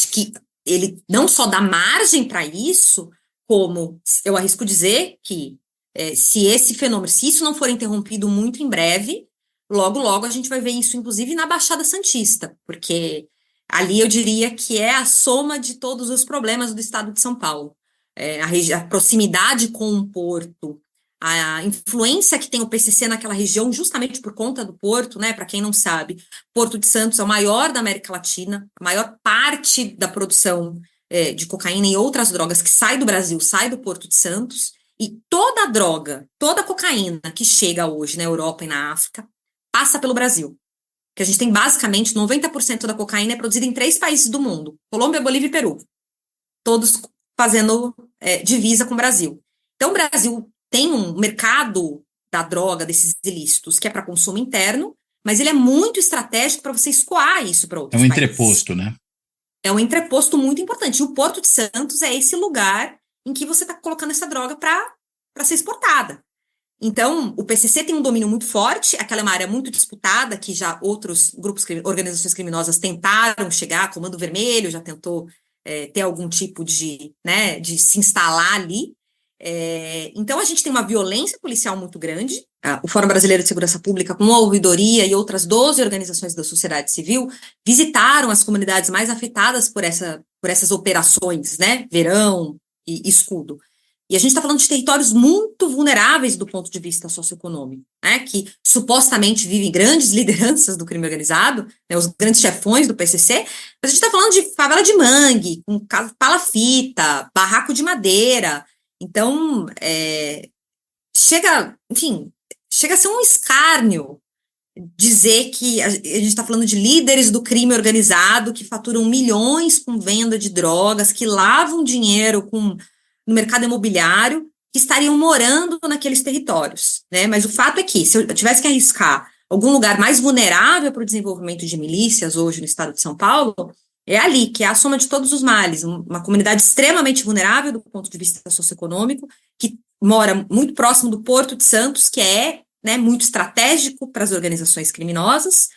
que ele não só dá margem para isso, como eu arrisco dizer que se esse fenômeno, se isso não for interrompido muito em breve, logo, logo a gente vai ver isso, inclusive, na Baixada Santista, porque ali eu diria que é a soma de todos os problemas do estado de São Paulo. A proximidade com o porto, a influência que tem o PCC naquela região, justamente por conta do porto, né? Para quem não sabe, Porto de Santos é o maior da América Latina, a maior parte da produção de cocaína e outras drogas que sai do Brasil, sai do Porto de Santos, e toda a droga, toda a cocaína que chega hoje na Europa e na África, passa pelo Brasil. Que a gente tem basicamente 90% da cocaína é produzida em 3 países do mundo: Colômbia, Bolívia e Peru. Todos fazendo divisa com o Brasil. Então o Brasil tem um mercado da droga, desses ilícitos, que é para consumo interno, mas ele é muito estratégico para você escoar isso para outros países. É um entreposto, né? É um entreposto muito importante. E o Porto de Santos é esse lugar em que você está colocando essa droga para ser exportada. Então, o PCC tem um domínio muito forte, aquela é uma área muito disputada, que já outros grupos, organizações criminosas tentaram chegar, Comando Vermelho já tentou ter algum tipo de se instalar ali. Então, a gente tem uma violência policial muito grande. O Fórum Brasileiro de Segurança Pública, com a ouvidoria e outras 12 organizações da sociedade civil, visitaram as comunidades mais afetadas por essas operações, né? Verão e Escudo. E a gente está falando de territórios muito vulneráveis do ponto de vista socioeconômico, né, que supostamente vivem grandes lideranças do crime organizado, né, os grandes chefões do PCC, mas a gente está falando de favela de mangue, com palafita, barraco de madeira. Então, chega a ser um escárnio dizer que a gente está falando de líderes do crime organizado que faturam milhões com venda de drogas, que lavam dinheiro no mercado imobiliário, que estariam morando naqueles territórios, né? Mas o fato é que, se eu tivesse que arriscar algum lugar mais vulnerável para o desenvolvimento de milícias hoje no estado de São Paulo, é ali, que é a soma de todos os males, uma comunidade extremamente vulnerável do ponto de vista socioeconômico, que mora muito próximo do Porto de Santos, que é, né, muito estratégico para as organizações criminosas,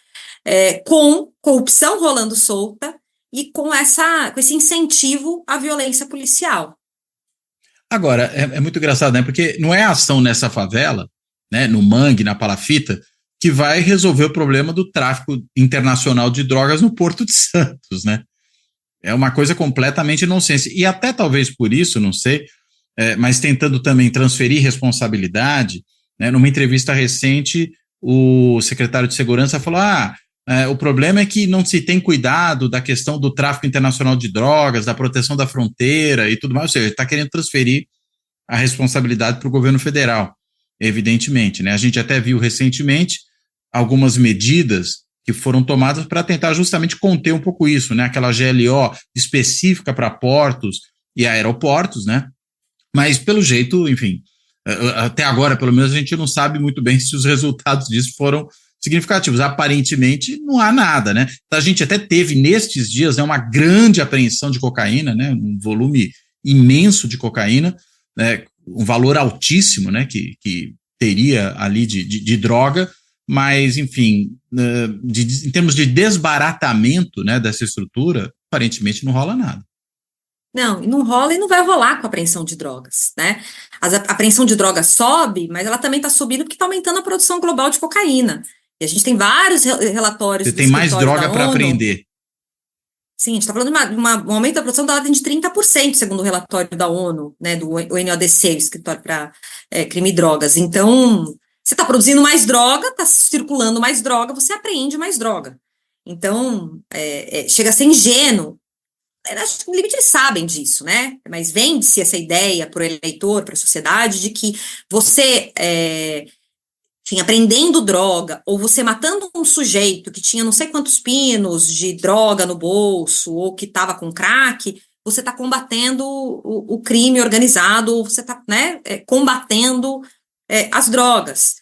com corrupção rolando solta e com esse incentivo à violência policial. Agora, é muito engraçado, né? Porque não é a ação nessa favela, né, no mangue, na palafita, que vai resolver o problema do tráfico internacional de drogas no Porto de Santos, né? É uma coisa completamente nonsense. E até talvez por isso, não sei, mas tentando também transferir responsabilidade, né, numa entrevista recente, o secretário de Segurança falou, o problema é que não se tem cuidado da questão do tráfico internacional de drogas, da proteção da fronteira e tudo mais, ou seja, está querendo transferir a responsabilidade para o governo federal, evidentemente, né? A gente até viu recentemente algumas medidas que foram tomadas para tentar justamente conter um pouco isso, né? Aquela GLO específica para portos e aeroportos, né? Mas, pelo jeito, enfim, até agora, pelo menos, a gente não sabe muito bem se os resultados disso foram significativos. Aparentemente, não há nada, né? A gente até teve, nestes dias, né, uma grande apreensão de cocaína, né? Um volume imenso de cocaína, né? Um valor altíssimo, né? Que teria ali de droga, mas, enfim, em termos de desbaratamento, né, dessa estrutura, aparentemente não rola nada. Não rola e não vai rolar com a apreensão de drogas, né? A apreensão de drogas sobe, mas ela também está subindo porque está aumentando a produção global de cocaína. E a gente tem vários relatórios. Você tem mais droga para apreender. Sim, a gente está falando de um aumento da produção da ordem de 30%, segundo o relatório da ONU, né, do ONODC, o Escritório para Crime e Drogas. Então, você está produzindo mais droga, está circulando mais droga, você apreende mais droga. Então, chega a ser ingênuo. Acho que no limite eles sabem disso, né? Mas vende-se essa ideia para o eleitor, para a sociedade, de que você, enfim, apreendendo droga, ou você matando um sujeito que tinha não sei quantos pinos de droga no bolso, ou que estava com crack, você está combatendo o crime organizado, você está, né, combatendo as drogas.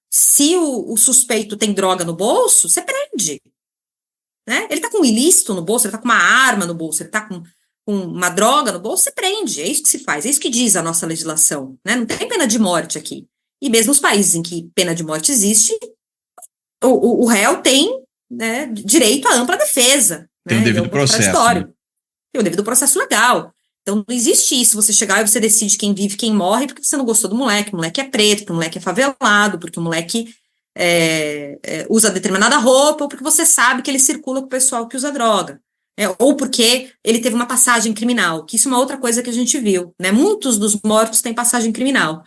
Se o suspeito tem droga no bolso, você prende. Né? Ele está com um ilícito no bolso, ele está com uma arma no bolso, ele está com uma droga no bolso, você prende. É isso que se faz, é isso que diz a nossa legislação. Né? Não tem pena de morte aqui. E mesmo nos países em que pena de morte existe, o réu tem, né, direito à ampla defesa. Tem, né? O devido processo. Né? Tem o devido processo legal. Então não existe isso, você chegar e você decide quem vive, quem morre, porque você não gostou do moleque. O moleque é preto, porque o moleque é favelado, porque o moleque usa determinada roupa, ou porque você sabe que ele circula com o pessoal que usa droga, ou porque ele teve uma passagem criminal, que isso é uma outra coisa que a gente viu, né? Muitos dos mortos têm passagem criminal,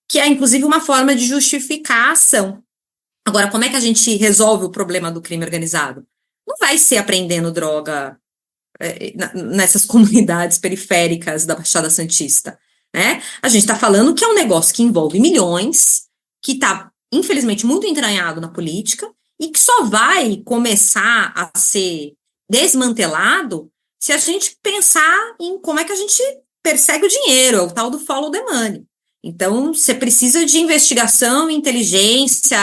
que é inclusive uma forma de justificar a ação. Agora, como é que a gente resolve o problema do crime organizado? Não vai ser apreendendo droga nessas comunidades periféricas da Baixada Santista, né? A gente está falando que é um negócio que envolve milhões, que está infelizmente, muito entranhado na política e que só vai começar a ser desmantelado se a gente pensar em como é que a gente persegue o dinheiro, é o tal do follow the money. Então, você precisa de investigação, inteligência,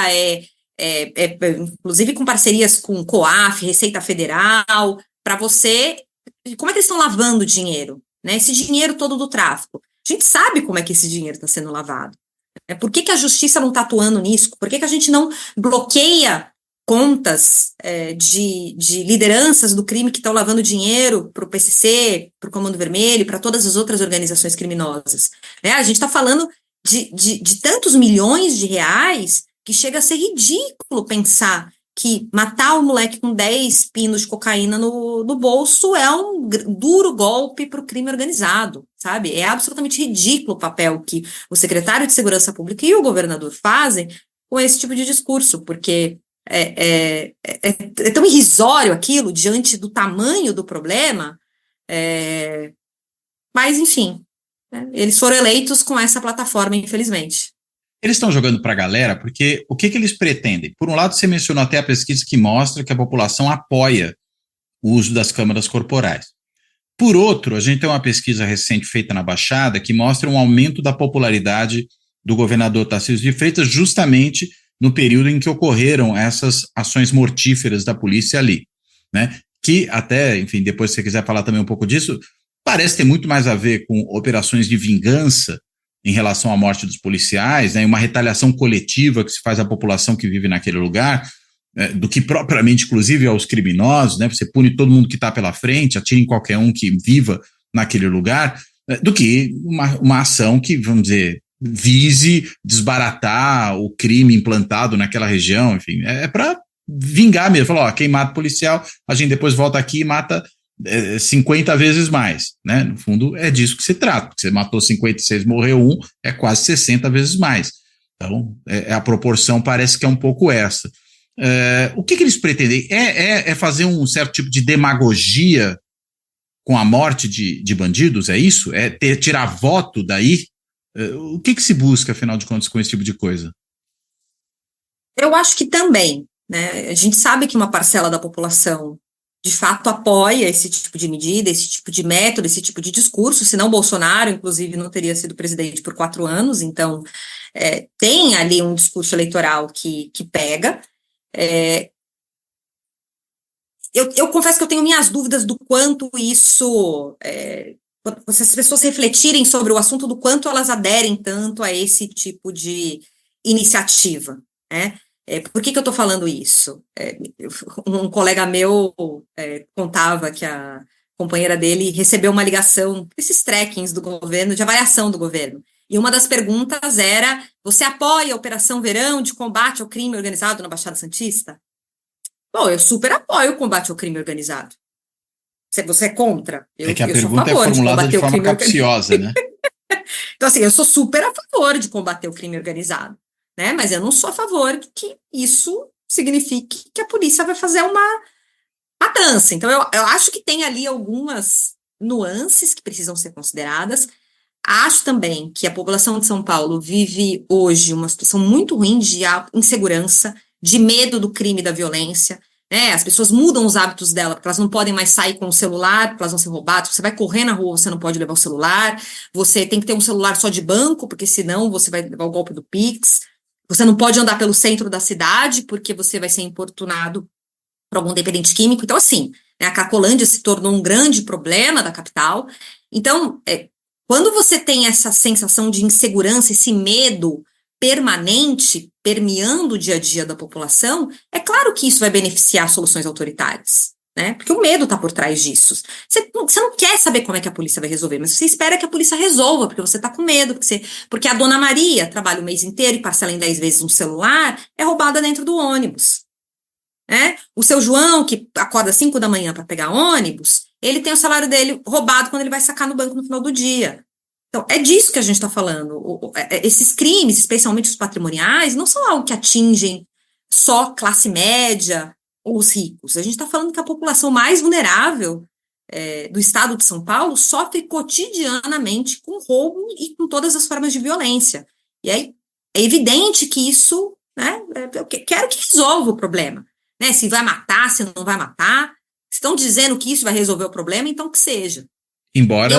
inclusive com parcerias com COAF, Receita Federal, para você... Como é que eles estão lavando dinheiro? Né? Esse dinheiro todo do tráfico. A gente sabe como é que esse dinheiro está sendo lavado. Por que a justiça não está atuando nisso? Por que a gente não bloqueia contas de lideranças do crime que estão lavando dinheiro para o PCC, para o Comando Vermelho, para todas as outras organizações criminosas? A gente está falando de tantos milhões de reais que chega a ser ridículo pensar que matar um moleque com 10 pinos de cocaína no bolso é um duro golpe para o crime organizado, sabe? É absolutamente ridículo o papel que o secretário de Segurança Pública e o governador fazem com esse tipo de discurso, porque é tão irrisório aquilo diante do tamanho do problema, mas, enfim, né, eles foram eleitos com essa plataforma, infelizmente. Eles estão jogando para a galera porque o que eles pretendem? Por um lado, você mencionou até a pesquisa que mostra que a população apoia o uso das câmaras corporais. Por outro, a gente tem uma pesquisa recente feita na Baixada que mostra um aumento da popularidade do governador Tarcísio de Freitas justamente no período em que ocorreram essas ações mortíferas da polícia ali, né? Que até, enfim, depois se você quiser falar também um pouco disso, parece ter muito mais a ver com operações de vingança em relação à morte dos policiais, né, uma retaliação coletiva que se faz à população que vive naquele lugar, do que propriamente, inclusive, aos criminosos, né, você pune todo mundo que está pela frente, atira em qualquer um que viva naquele lugar, do que uma ação que, vamos dizer, vise desbaratar o crime implantado naquela região, enfim, para vingar mesmo, falar, quem mata policial, a gente depois volta aqui e mata 50 vezes mais, né? No fundo, é disso que se trata. Você matou 56, morreu 1, é quase 60 vezes mais. Então, a proporção parece que é um pouco essa. O que eles pretendem? É fazer um certo tipo de demagogia com a morte de bandidos? É isso? É tirar voto daí? O que se busca, afinal de contas, com esse tipo de coisa? Eu acho que também, né? A gente sabe que uma parcela da população de fato apoia esse tipo de medida, esse tipo de método, esse tipo de discurso, senão Bolsonaro, inclusive, não teria sido presidente por 4 anos, então tem ali um discurso eleitoral que pega. Eu confesso que eu tenho minhas dúvidas do quanto isso, se as pessoas refletirem sobre o assunto, do quanto elas aderem tanto a esse tipo de iniciativa, né? Por que eu estou falando isso? Um colega meu contava que a companheira dele recebeu uma ligação, esses trackings do governo, de avaliação do governo, e uma das perguntas era: você apoia a Operação Verão de combate ao crime organizado na Baixada Santista? Bom, eu super apoio o combate ao crime organizado. Você é contra? Que a pergunta é formulada de forma capciosa, né? Então, assim, eu sou super a favor de combater o crime organizado, né? Mas eu não sou a favor que isso signifique que a polícia vai fazer uma matança. Então, eu acho que tem ali algumas nuances que precisam ser consideradas. Acho também que a população de São Paulo vive hoje uma situação muito ruim de insegurança, de medo do crime e da violência, né? As pessoas mudam os hábitos dela, porque elas não podem mais sair com o celular, porque elas vão ser roubadas. Você vai correr na rua, você não pode levar o celular, você tem que ter um celular só de banco, porque senão você vai levar o golpe do Pix, você não pode andar pelo centro da cidade, porque você vai ser importunado por algum dependente químico. Então, assim, né, a Cracolândia se tornou um grande problema da capital. Então, quando você tem essa sensação de insegurança, esse medo permanente, permeando o dia a dia da população, é claro que isso vai beneficiar soluções autoritárias, né? Porque o medo está por trás disso. Você não quer saber como é que a polícia vai resolver, mas você espera que a polícia resolva, porque você está com medo, porque a dona Maria trabalha o mês inteiro e parcela em 10 vezes um celular, é roubada dentro do ônibus, né? O seu João, que acorda às 5 da manhã para pegar ônibus, ele tem o salário dele roubado quando ele vai sacar no banco no final do dia. Então, é disso que a gente está falando. Esses crimes, especialmente os patrimoniais, não são algo que atingem só classe média ou os ricos. A gente está falando que a população mais vulnerável do estado de São Paulo sofre cotidianamente com roubo e com todas as formas de violência. E aí é evidente que isso, né, eu quero que resolva o problema. Né, se vai matar, se não vai matar. Se estão dizendo que isso vai resolver o problema, então que seja. Embora,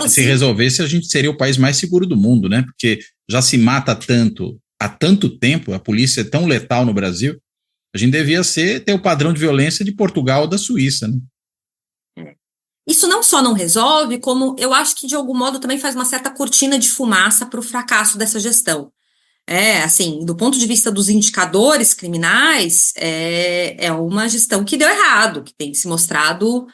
se resolvesse, a gente seria o país mais seguro do mundo, né? Porque já se mata tanto, há tanto tempo, a polícia é tão letal no Brasil, a gente devia ter o padrão de violência de Portugal ou da Suíça, né? Isso não só não resolve, como eu acho que, de algum modo, também faz uma certa cortina de fumaça para o fracasso dessa gestão. Assim, do ponto de vista dos indicadores criminais, é uma gestão que deu errado, que tem se mostrado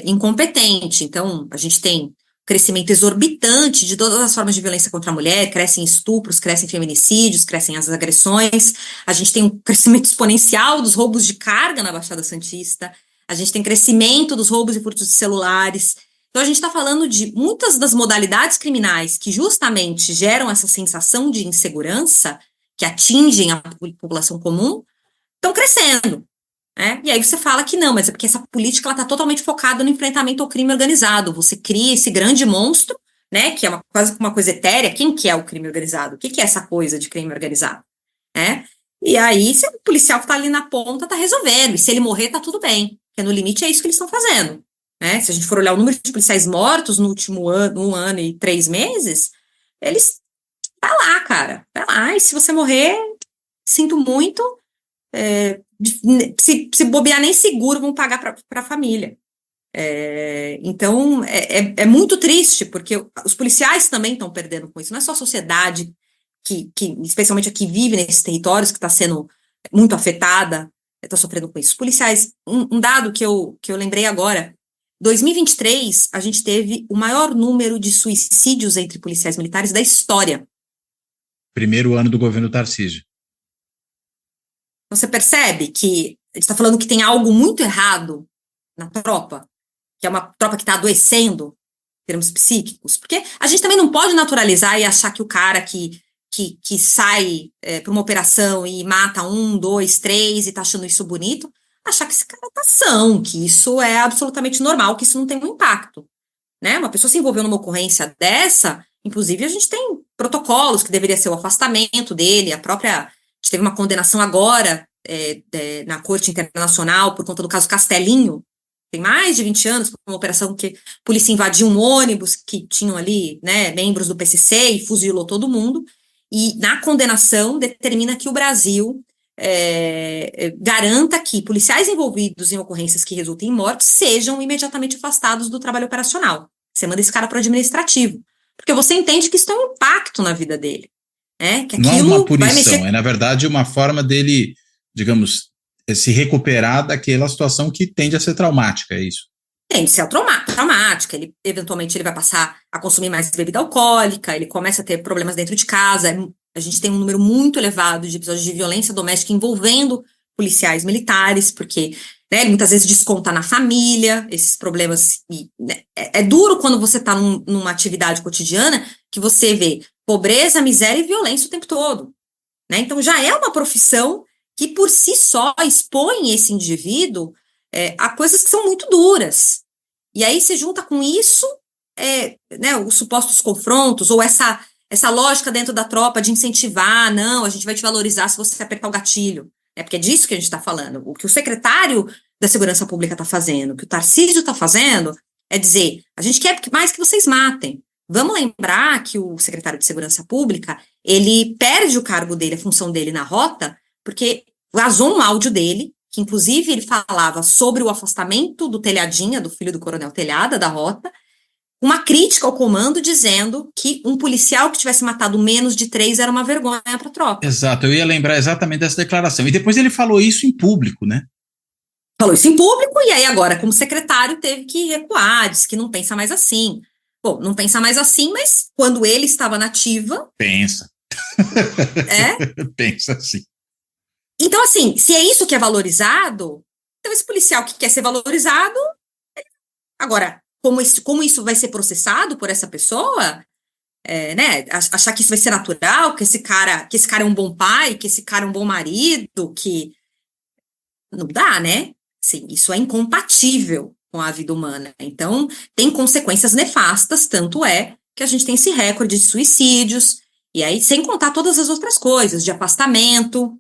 incompetente. Então, a gente tem crescimento exorbitante de todas as formas de violência contra a mulher, crescem estupros, crescem feminicídios, crescem as agressões, a gente tem um crescimento exponencial dos roubos de carga na Baixada Santista, a gente tem crescimento dos roubos e furtos de celulares. Então, a gente está falando de muitas das modalidades criminais que justamente geram essa sensação de insegurança, que atingem a população comum, estão crescendo. E aí você fala que não, mas é porque essa política está totalmente focada no enfrentamento ao crime organizado. Você cria esse grande monstro, né, que é quase uma coisa etérea. Quem que é o crime organizado? O que é essa coisa de crime organizado? E aí, se o policial que está ali na ponta está resolvendo, e se ele morrer, está tudo bem. Porque no limite é isso que eles estão fazendo. Se a gente for olhar o número de policiais mortos no último ano, 1 ano e 3 meses, eles... Vai lá, cara. Vai lá, e se você morrer, sinto muito... Se bobear, nem seguro vão pagar para a família. Então, é muito triste, porque os policiais também estão perdendo com isso. Não é só a sociedade, que especialmente a que vive nesses territórios, que está sendo muito afetada, está sofrendo com isso. Os policiais, um dado que eu lembrei agora, 2023, a gente teve o maior número de suicídios entre policiais militares da história. Primeiro ano do governo Tarcísio. Você percebe que a gente está falando que tem algo muito errado na tropa, que é uma tropa que está adoecendo em termos psíquicos, porque a gente também não pode naturalizar e achar que o cara que sai para uma operação e mata 1, 2, 3 e está achando isso bonito, achar que esse cara tá são, que isso é absolutamente normal, que isso não tem um impacto, né? Uma pessoa se envolveu numa ocorrência dessa, inclusive a gente tem protocolos que deveria ser o afastamento dele, a gente teve uma condenação agora na Corte Internacional por conta do caso Castelinho, tem mais de 20 anos, uma operação que a polícia invadiu um ônibus que tinham ali, né, membros do PCC e fuzilou todo mundo, e na condenação determina que o Brasil garanta que policiais envolvidos em ocorrências que resultem em morte sejam imediatamente afastados do trabalho operacional. Você manda esse cara para o administrativo, porque você entende que isso tem um impacto na vida dele, né? Que não é uma punição, vai mexer... é na verdade uma forma dele, digamos, se recuperar daquela situação que tende a ser traumática, é isso? Tem de ser traumática, ele eventualmente ele vai passar a consumir mais bebida alcoólica, ele começa a ter problemas dentro de casa, a gente tem um número muito elevado de episódios de violência doméstica envolvendo policiais militares, porque, né, ele muitas vezes desconta na família esses problemas, e, né, é duro quando você está numa atividade cotidiana que você vê pobreza, miséria e violência o tempo todo, né? Então já é uma profissão que por si só expõe esse indivíduo a coisas que são muito duras. E aí se junta com isso, né, os supostos confrontos, ou essa lógica dentro da tropa de incentivar, não, a gente vai te valorizar se você apertar o gatilho. É porque é disso que a gente está falando. O que o secretário da Segurança Pública está fazendo, o que o Tarcísio está fazendo, é dizer, a gente quer mais que vocês matem. Vamos lembrar que o secretário de Segurança Pública, ele perde o cargo dele, a função dele na rota, porque vazou um áudio dele, que inclusive ele falava sobre o afastamento do Telhadinha, do filho do coronel Telhada, da rota, uma crítica ao comando dizendo que um policial que tivesse matado menos de 3 era uma vergonha para a tropa. Exato, eu ia lembrar exatamente dessa declaração. E depois ele falou isso em público, né? Falou isso em público, e aí agora, como secretário, teve que recuar, disse que não pensa mais assim. Bom, não pensa mais assim, mas quando ele estava na ativa... Pensa. Pensa assim. Então, assim, se é isso que é valorizado, então esse policial que quer ser valorizado... Agora, como isso vai ser processado por essa pessoa, né, achar que isso vai ser natural, que esse cara é um bom pai, que esse cara é um bom marido, que não dá, né? Sim, isso é incompatível com a vida humana. Então, tem consequências nefastas, tanto é que a gente tem esse recorde de suicídios, e aí sem contar todas as outras coisas, de afastamento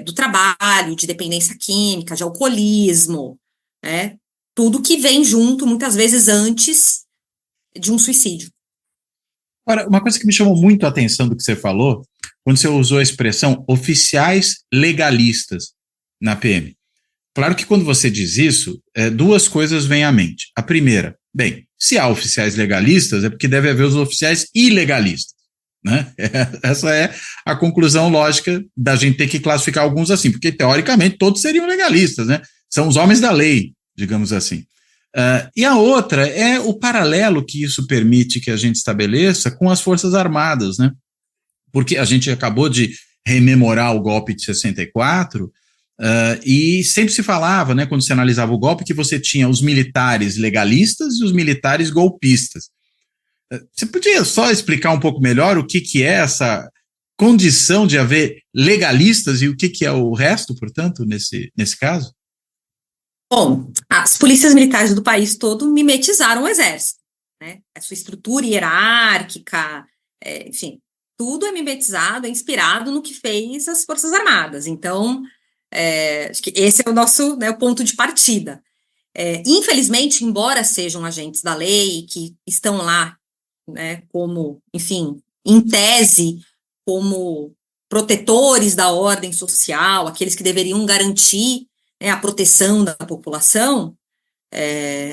do trabalho, de dependência química, de alcoolismo, né? Tudo que vem junto, muitas vezes antes de um suicídio. Agora, uma coisa que me chamou muito a atenção do que você falou, quando você usou a expressão oficiais legalistas na PM. Claro que quando você diz isso, duas coisas vêm à mente. A primeira, bem, se há oficiais legalistas, é porque deve haver os oficiais ilegalistas, né? Essa é a conclusão lógica da gente ter que classificar alguns assim, porque teoricamente todos seriam legalistas, né? São os homens da lei, digamos assim. E a outra é o paralelo que isso permite que a gente estabeleça com as Forças Armadas, né? Porque a gente acabou de rememorar o golpe de 64, e sempre se falava, né, quando se analisava o golpe, que você tinha os militares legalistas e os militares golpistas. Você podia só explicar um pouco melhor o que é essa condição de haver legalistas e o que é o resto, portanto, nesse caso? Bom, as polícias militares do país todo mimetizaram o exército, né? A sua estrutura hierárquica, enfim, tudo é mimetizado, é inspirado no que fez as Forças Armadas. Então, acho que esse é o nosso, né, o ponto de partida. Infelizmente, embora sejam agentes da lei que estão lá, né, como, enfim, em tese, como protetores da ordem social, aqueles que deveriam garantir, né, a proteção da população,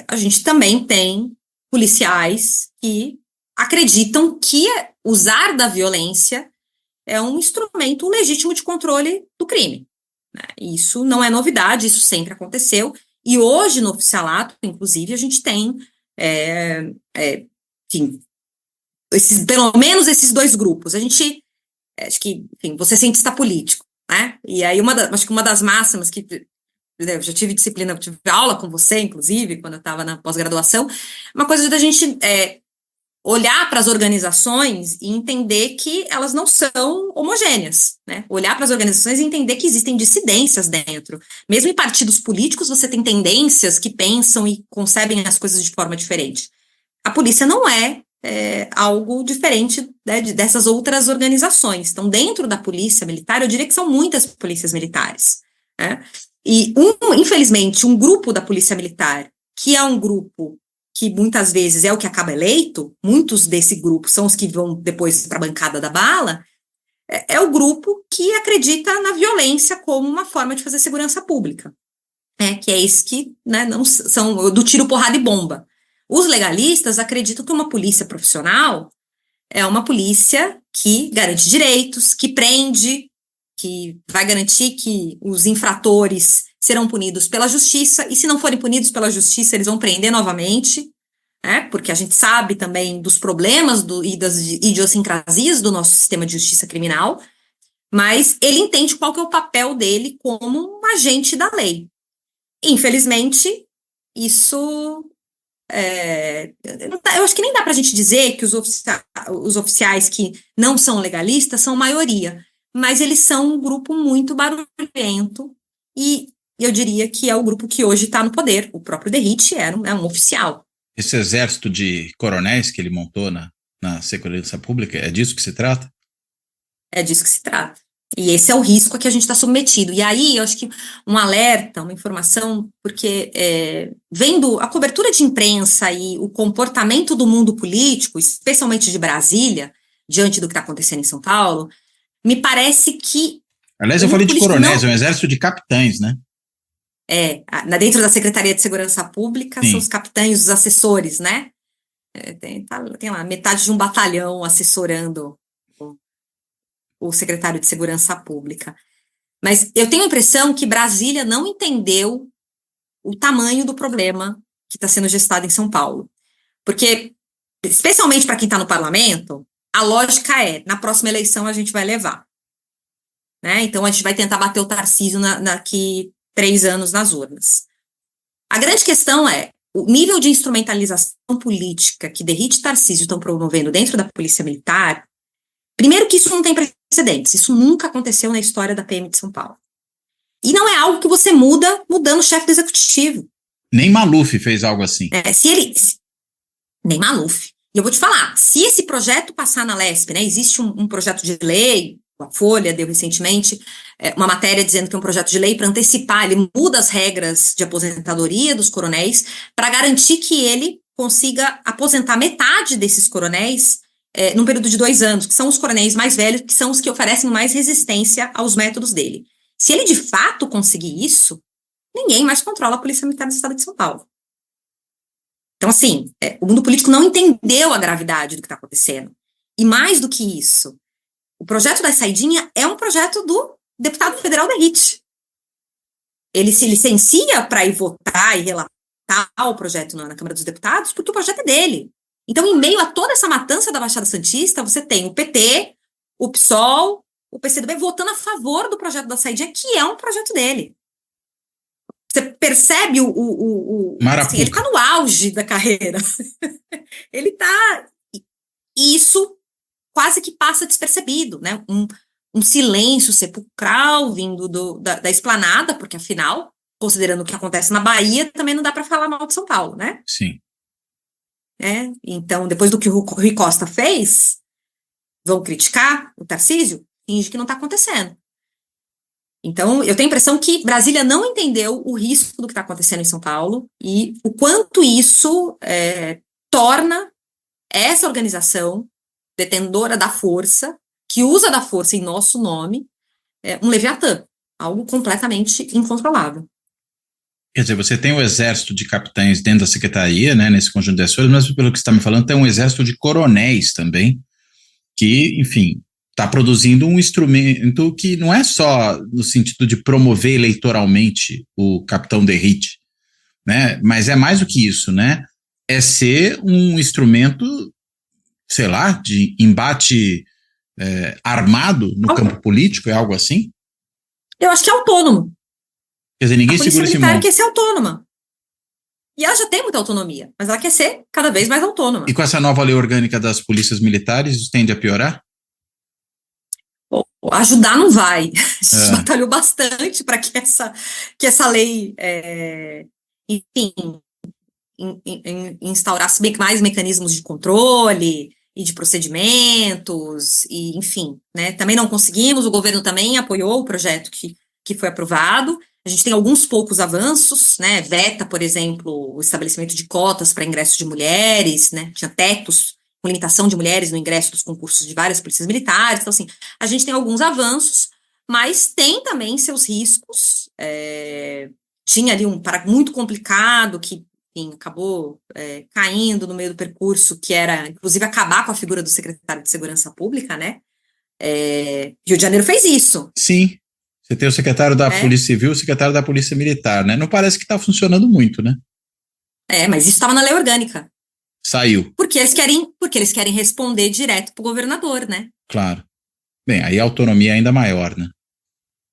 a gente também tem policiais que acreditam que usar da violência é um instrumento legítimo de controle do crime. Né? Isso não é novidade, isso sempre aconteceu, e hoje no oficialato, inclusive, a gente tem, enfim, pelo menos esses dois grupos. A gente, acho que, enfim, você é cientista político, né? E aí acho que uma das máximas que eu já tive disciplina, eu tive aula com você, inclusive, quando eu estava na pós-graduação, uma coisa da gente olhar para as organizações e entender que elas não são homogêneas, né? Olhar para as organizações e entender que existem dissidências dentro. Mesmo em partidos políticos, você tem tendências que pensam e concebem as coisas de forma diferente. A polícia não é algo diferente, né, dessas outras organizações. Então, dentro da polícia militar, eu diria que são muitas polícias militares, né? E, infelizmente, um grupo da polícia militar, que é um grupo que muitas vezes é o que acaba eleito, muitos desse grupo são os que vão depois para a bancada da bala, é o grupo que acredita na violência como uma forma de fazer segurança pública, que é esse que, né, não são do tiro, porrada e bomba. Os legalistas acreditam que uma polícia profissional é uma polícia que garante direitos, que prende, que vai garantir que os infratores serão punidos pela justiça, e se não forem punidos pela justiça, eles vão prender novamente, né, porque a gente sabe também dos problemas e das idiosincrasias do nosso sistema de justiça criminal, mas ele entende qual que é o papel dele como um agente da lei. Infelizmente, isso... eu acho que nem dá para a gente dizer que os oficiais que não são legalistas são maioria, mas eles são um grupo muito barulhento, e eu diria que é o grupo que hoje está no poder. O próprio Derrite é um oficial. Esse exército de coronéis que ele montou na segurança pública, é disso que se trata? É disso que se trata. E esse é o risco a que a gente está submetido. E aí, eu acho que um alerta, uma informação, porque vendo a cobertura de imprensa e o comportamento do mundo político, especialmente de Brasília, diante do que está acontecendo em São Paulo, me parece que... Aliás, eu falei de coronéis, é um exército de capitães, né? Dentro da Secretaria de Segurança Pública, sim, são os capitães, os assessores, né? Tem lá metade de um batalhão assessorando o secretário de Segurança Pública. Mas eu tenho a impressão que Brasília não entendeu o tamanho do problema que está sendo gestado em São Paulo. Porque, especialmente para quem está no parlamento, a lógica na próxima eleição a gente vai levar. Né? Então, a gente vai tentar bater o Tarcísio daqui 3 anos nas urnas. A grande questão o nível de instrumentalização política que Derrite e Tarcísio estão promovendo dentro da Polícia Militar. Primeiro que isso não tem precedentes, isso nunca aconteceu na história da PM de São Paulo. E não é algo que você muda mudando o chefe do executivo. Nem Maluf fez algo assim. Nem Maluf. E eu vou te falar, se esse projeto passar na LESP, né, existe um projeto de lei, a Folha deu recentemente uma matéria dizendo que é um projeto de lei para antecipar, ele muda as regras de aposentadoria dos coronéis para garantir que ele consiga aposentar metade desses coronéis num período de 2 anos, que são os coronéis mais velhos, que são os que oferecem mais resistência aos métodos dele. Se ele de fato conseguir isso, ninguém mais controla a Polícia Militar do Estado de São Paulo. Então, assim, o mundo político não entendeu a gravidade do que está acontecendo. E mais do que isso, o projeto da saidinha é um projeto do deputado federal Derrite. Ele se licencia para ir votar e relatar o projeto na Câmara dos Deputados, porque o projeto é dele. Então, em meio a toda essa matança da Baixada Santista, você tem o PT, o PSOL, o PCdoB votando a favor do projeto da saidinha, que é um projeto dele. Você percebe assim, ele está no auge da carreira. Ele está... Isso quase que passa despercebido, né? Um silêncio sepulcral vindo da esplanada, porque afinal, considerando o que acontece na Bahia, também não dá para falar mal de São Paulo, né? Sim. Então, depois do que o Rui Costa fez, vão criticar o Tarcísio, finge que não está acontecendo. Então, eu tenho a impressão que Brasília não entendeu o risco do que está acontecendo em São Paulo e o quanto isso torna essa organização detentora da força, que usa da força em nosso nome, um leviatã, algo completamente incontrolável. Quer dizer, você tem o exército de capitães dentro da secretaria, né, nesse conjunto de ações, mas pelo que você está me falando, tem um exército de coronéis também, que, enfim, está produzindo um instrumento que não é só no sentido de promover eleitoralmente o capitão Derrite, né, mas é mais do que isso, né, é ser um instrumento, sei lá, de embate armado no campo político, é algo assim? Eu acho que é autônomo. Quer dizer, ninguém segura esse monte. A polícia militar quer ser autônoma. E ela já tem muita autonomia, mas ela quer ser cada vez mais autônoma. E com essa nova lei orgânica das polícias militares, isso tende a piorar? Ajudar não vai. A gente batalhou bastante para que essa lei, enfim, instaurasse mais mecanismos de controle e de procedimentos, e enfim, né? Também não conseguimos, o governo também apoiou o projeto que foi aprovado. A gente tem alguns poucos avanços, né? Veta, por exemplo, o estabelecimento de cotas para ingresso de mulheres, né? Tinha tetos com limitação de mulheres no ingresso dos concursos de várias polícias militares. Então, assim, a gente tem alguns avanços, mas tem também seus riscos. Tinha ali um parágrafo muito complicado que, enfim, acabou caindo no meio do percurso, que era, inclusive, acabar com a figura do secretário de Segurança Pública, né? Rio de Janeiro fez isso. Sim. Você tem o secretário da Polícia Civil e o secretário da Polícia Militar, né? Não parece que está funcionando muito, né? Mas isso estava na lei orgânica. Saiu. Porque eles querem responder direto para o governador, né? Claro. Bem, aí a autonomia é ainda maior, né?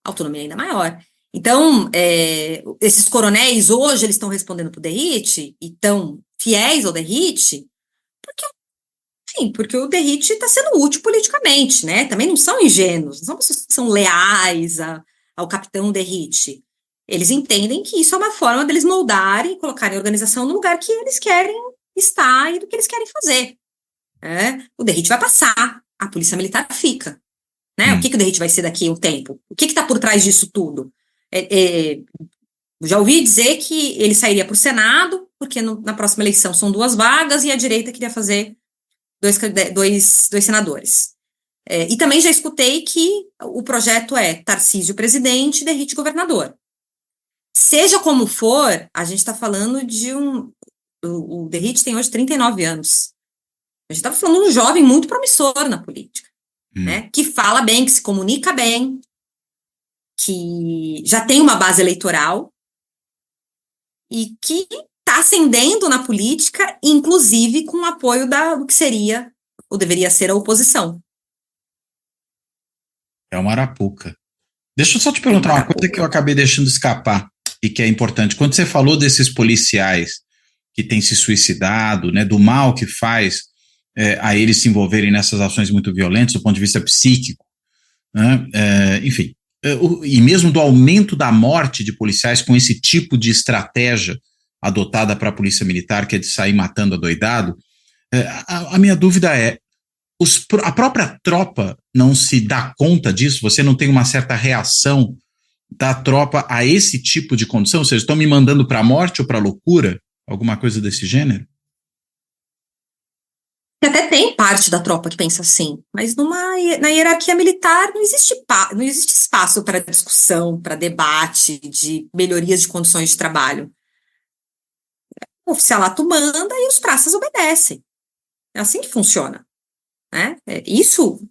Autonomia ainda maior. Então, esses coronéis hoje, eles estão respondendo para o DERIT e estão fiéis ao DERIT, porque o DERIT está sendo útil politicamente, né? Também não são ingênuos, não são pessoas que são leais ao capitão DERIT. Eles entendem que isso é uma forma deles moldarem e colocarem a organização no lugar que eles querem estar e do que eles querem fazer. O DERIT vai passar, a Polícia Militar fica. Né? O que o DERIT vai ser daqui a um tempo? O que está por trás disso tudo? Já ouvi dizer que ele sairia para o Senado, porque na próxima eleição são 2 vagas e a direita queria fazer 2 senadores. E também já escutei que o projeto é Tarcísio presidente e DERIT governador. Seja como for, a gente está falando de o DERIT tem hoje 39 anos. A gente está falando de um jovem muito promissor na política, né? Que fala bem, que se comunica bem, que já tem uma base eleitoral e que está ascendendo na política, inclusive com o apoio do que seria, ou deveria ser, a oposição. É uma arapuca. Deixa eu só te perguntar uma coisa que eu acabei deixando escapar e que é importante. Quando você falou desses policiais que têm se suicidado, né, do mal que faz a eles se envolverem nessas ações muito violentas do ponto de vista psíquico, né, enfim, e mesmo do aumento da morte de policiais com esse tipo de estratégia adotada para a polícia militar, que é de sair matando adoidado, a minha dúvida é, a própria tropa não se dá conta disso? Você não tem uma certa reação da tropa a esse tipo de condição? Ou seja, estão me mandando para a morte ou para a loucura? Alguma coisa desse gênero? Até tem parte da tropa que pensa assim, mas na hierarquia militar não existe espaço para discussão, para debate de melhorias de condições de trabalho. O oficialato manda e os praças obedecem. É assim que funciona. Né? Isso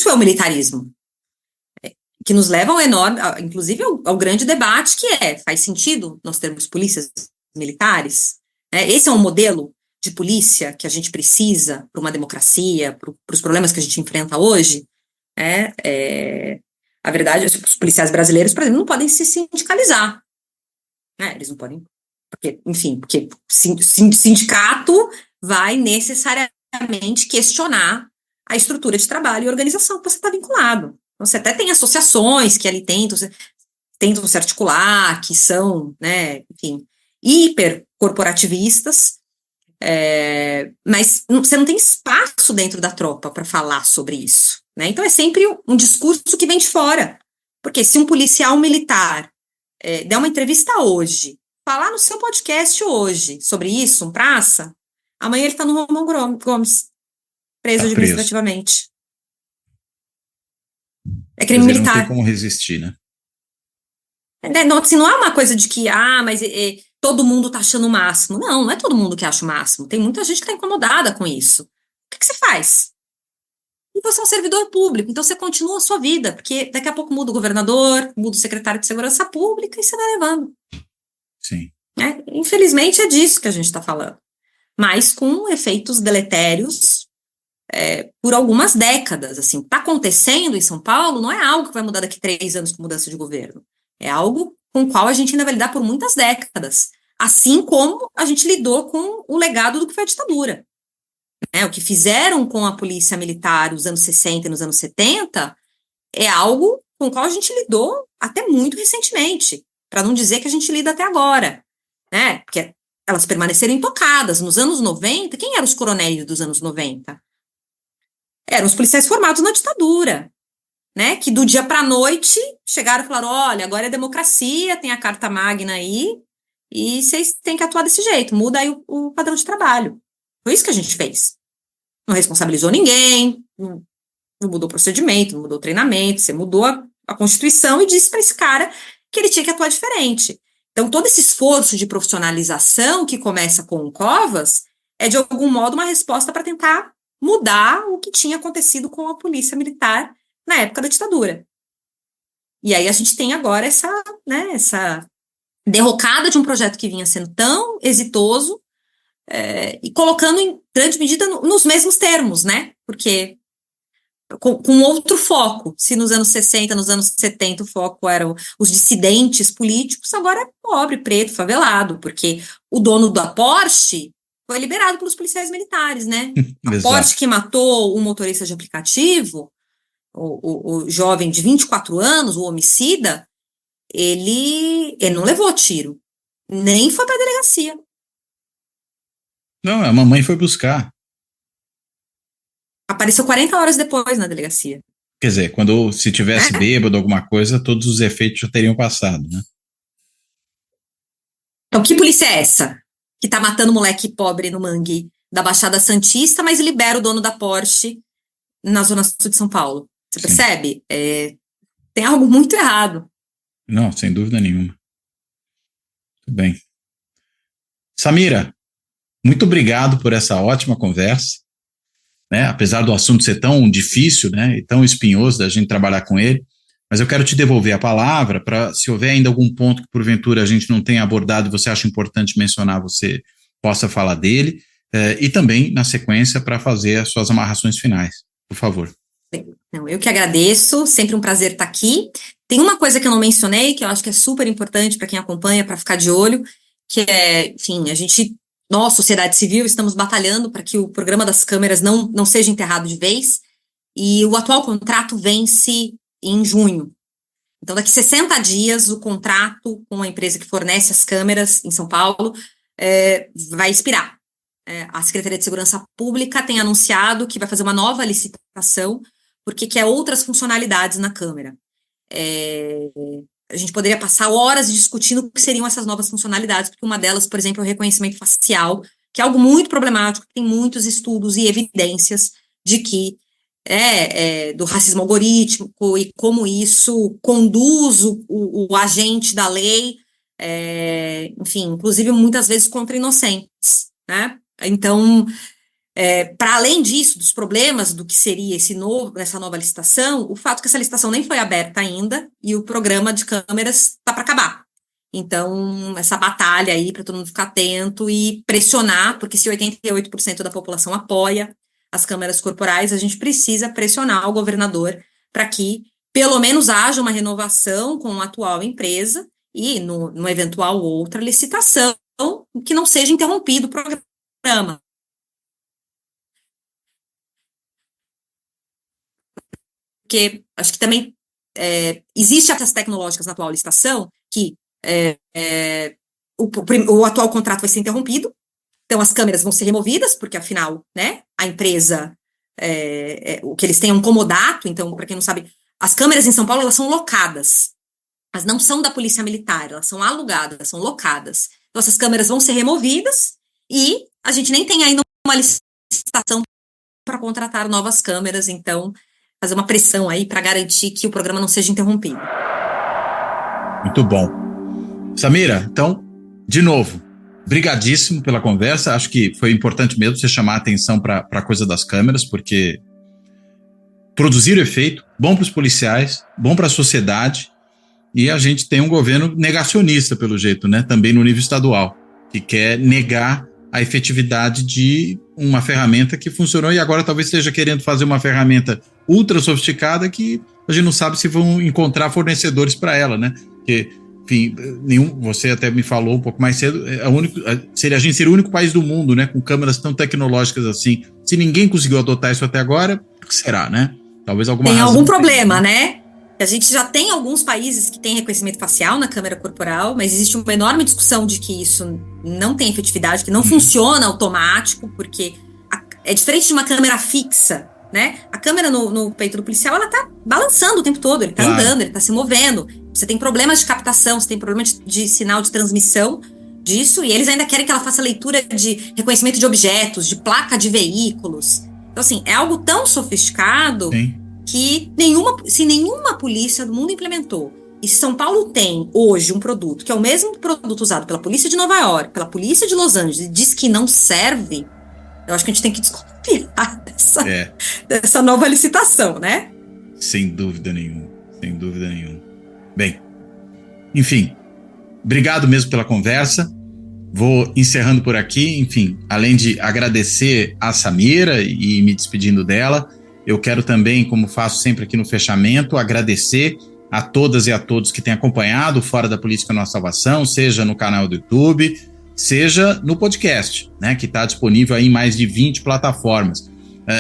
é o militarismo. Que nos leva ao enorme, inclusive ao grande debate que faz sentido nós termos polícias militares? Esse é um modelo de polícia que a gente precisa para uma democracia, para os problemas que a gente enfrenta hoje? A verdade é que os policiais brasileiros, por exemplo, não podem se sindicalizar. Eles não podem, porque sindicato vai necessariamente questionar a estrutura de trabalho e organização que você está vinculado. Você até tem associações que ali tentam se articular, que são, né, enfim, hipercorporativistas, mas você não tem espaço dentro da tropa para falar sobre isso, né? Então é sempre um discurso que vem de fora, porque se um policial militar der uma entrevista hoje, falar no seu podcast hoje sobre isso, um praça, amanhã ele está no Romão Gomes, preso administrativamente. É crime militar. Não tem como resistir, né? Não, assim, não é uma coisa de que, mas todo mundo tá achando o máximo. Não é todo mundo que acha o máximo. Tem muita gente que tá incomodada com isso. O que você faz? E você é um servidor público, então você continua a sua vida, porque daqui a pouco muda o governador, muda o secretário de Segurança Pública e você vai levando. Sim. Infelizmente é disso que a gente está falando. Mas com efeitos deletérios por algumas décadas. Assim, está acontecendo em São Paulo, não é algo que vai mudar daqui 3 anos com mudança de governo. É algo com o qual a gente ainda vai lidar por muitas décadas. assim como a gente lidou com o legado do que foi a ditadura. O que fizeram com a polícia militar nos anos 60 e nos anos 70 é algo com o qual a gente lidou até muito recentemente, para não dizer que a gente lida até agora, né? Porque elas permaneceram intocadas. Nos anos 90, quem eram os coronéis dos anos 90? Eram os policiais formados na ditadura, né? Que do dia para a noite chegaram e falaram: olha, agora é democracia, tem a Carta Magna aí, e vocês têm que atuar desse jeito, muda aí o padrão de trabalho. Foi isso que a gente fez. Não responsabilizou ninguém, não mudou o procedimento, não mudou o treinamento, você mudou a Constituição e disse para esse cara que ele tinha que atuar diferente. Então, todo esse esforço de profissionalização que começa com o Covas é, de algum modo, uma resposta para tentar mudar o que tinha acontecido com a polícia militar na época da ditadura. E aí a gente tem agora essa derrocada de um projeto que vinha sendo tão exitoso, e colocando em grande medida nos mesmos termos, né? Porque com outro foco. Se nos anos 60, nos anos 70 o foco eram os dissidentes políticos, agora é pobre, preto, favelado, porque o dono da Porsche foi liberado pelos policiais militares, né? A Porsche que matou um motorista de aplicativo, o jovem de 24 anos, o homicida, ele não levou tiro, nem foi para a delegacia. Não, a mamãe foi buscar. Apareceu 40 horas depois na delegacia. Quer dizer, se tivesse bêbado alguma coisa, todos os efeitos já teriam passado, né? Então, que polícia é essa? Que tá matando moleque pobre no mangue da Baixada Santista, mas libera o dono da Porsche na Zona Sul de São Paulo. Você percebe? Tem algo muito errado. Não, sem dúvida nenhuma. Tudo bem. Samira, muito obrigado por essa ótima conversa, né? Apesar do assunto ser tão difícil, né, e tão espinhoso da gente trabalhar com ele, mas eu quero te devolver a palavra para, se houver ainda algum ponto que porventura a gente não tenha abordado e você acha importante mencionar, você possa falar dele, e também, na sequência, para fazer as suas amarrações finais, por favor. Não, eu que agradeço, sempre um prazer estar aqui. Tem uma coisa que eu não mencionei, que eu acho que é super importante para quem acompanha, para ficar de olho, que é, enfim, nós, sociedade civil, estamos batalhando para que o programa das câmeras não seja enterrado de vez, e o atual contrato vence em junho. Então, daqui 60 dias, o contrato com a empresa que fornece as câmeras em São Paulo vai expirar. A Secretaria de Segurança Pública tem anunciado que vai fazer uma nova licitação, porque quer outras funcionalidades na câmera. A gente poderia passar horas discutindo o que seriam essas novas funcionalidades, porque uma delas, por exemplo, é o reconhecimento facial, que é algo muito problemático, tem muitos estudos e evidências de que do racismo algorítmico e como isso conduz o agente da lei, enfim, inclusive muitas vezes contra inocentes, né? Então, para além disso, dos problemas do que seria essa nova licitação, o fato que essa licitação nem foi aberta ainda e o programa de câmeras está para acabar. Então, essa batalha aí para todo mundo ficar atento e pressionar, porque se 88% da população apoia as câmeras corporais, a gente precisa pressionar o governador para que, pelo menos, haja uma renovação com a atual empresa e, no eventual outra licitação, que não seja interrompido o programa. Porque acho que também existe essas tecnológicas na atual licitação que o atual contrato vai ser interrompido, então as câmeras vão ser removidas, porque afinal, né, a empresa, o que eles têm é um comodato, então, para quem não sabe, as câmeras em São Paulo, elas são locadas, elas não são da polícia militar, elas são alugadas, são locadas, então essas câmeras vão ser removidas e a gente nem tem ainda uma licitação para contratar novas câmeras, então fazer uma pressão aí para garantir que o programa não seja interrompido. Muito bom. Samira, então, de novo, brigadíssimo pela conversa. Acho que foi importante mesmo você chamar a atenção para a coisa das câmeras, porque produzir efeito, bom para os policiais, bom para a sociedade, e a gente tem um governo negacionista, pelo jeito, né? Também no nível estadual, que quer negar a efetividade de uma ferramenta que funcionou e agora talvez esteja querendo fazer uma ferramenta ultra sofisticada que a gente não sabe se vão encontrar fornecedores para ela, né? Porque enfim, você até me falou um pouco mais cedo, a gente seria o único país do mundo, né, com câmeras tão tecnológicas assim. Se ninguém conseguiu adotar isso até agora, o que será, né? Talvez alguma Tem razão algum problema, né? A gente já tem alguns países que têm reconhecimento facial na câmera corporal, mas existe uma enorme discussão de que isso não tem efetividade, que não funciona automático, porque é diferente de uma câmera fixa, né? A câmera no peito do policial, ela tá balançando o tempo todo, ele tá andando, ele tá se movendo. Você tem problemas de captação, você tem problemas de sinal de transmissão disso, e eles ainda querem que ela faça leitura de reconhecimento de objetos, de placa de veículos. Então, assim, é algo tão sofisticado... Sim. Que se nenhuma polícia do mundo implementou, e se São Paulo tem hoje um produto que é o mesmo produto usado pela polícia de Nova York, pela polícia de Los Angeles, e diz que não serve, eu acho que a gente tem que desconfiar dessa nova licitação, né? Sem dúvida nenhuma, sem dúvida nenhuma. Bem, enfim, obrigado mesmo pela conversa. Vou encerrando por aqui, enfim, além de agradecer a Samira e me despedindo dela, eu quero também, como faço sempre aqui no fechamento, agradecer a todas e a todos que têm acompanhado Fora da Política Nossa Salvação, seja no canal do YouTube, seja no podcast, né, que está disponível aí em mais de 20 plataformas.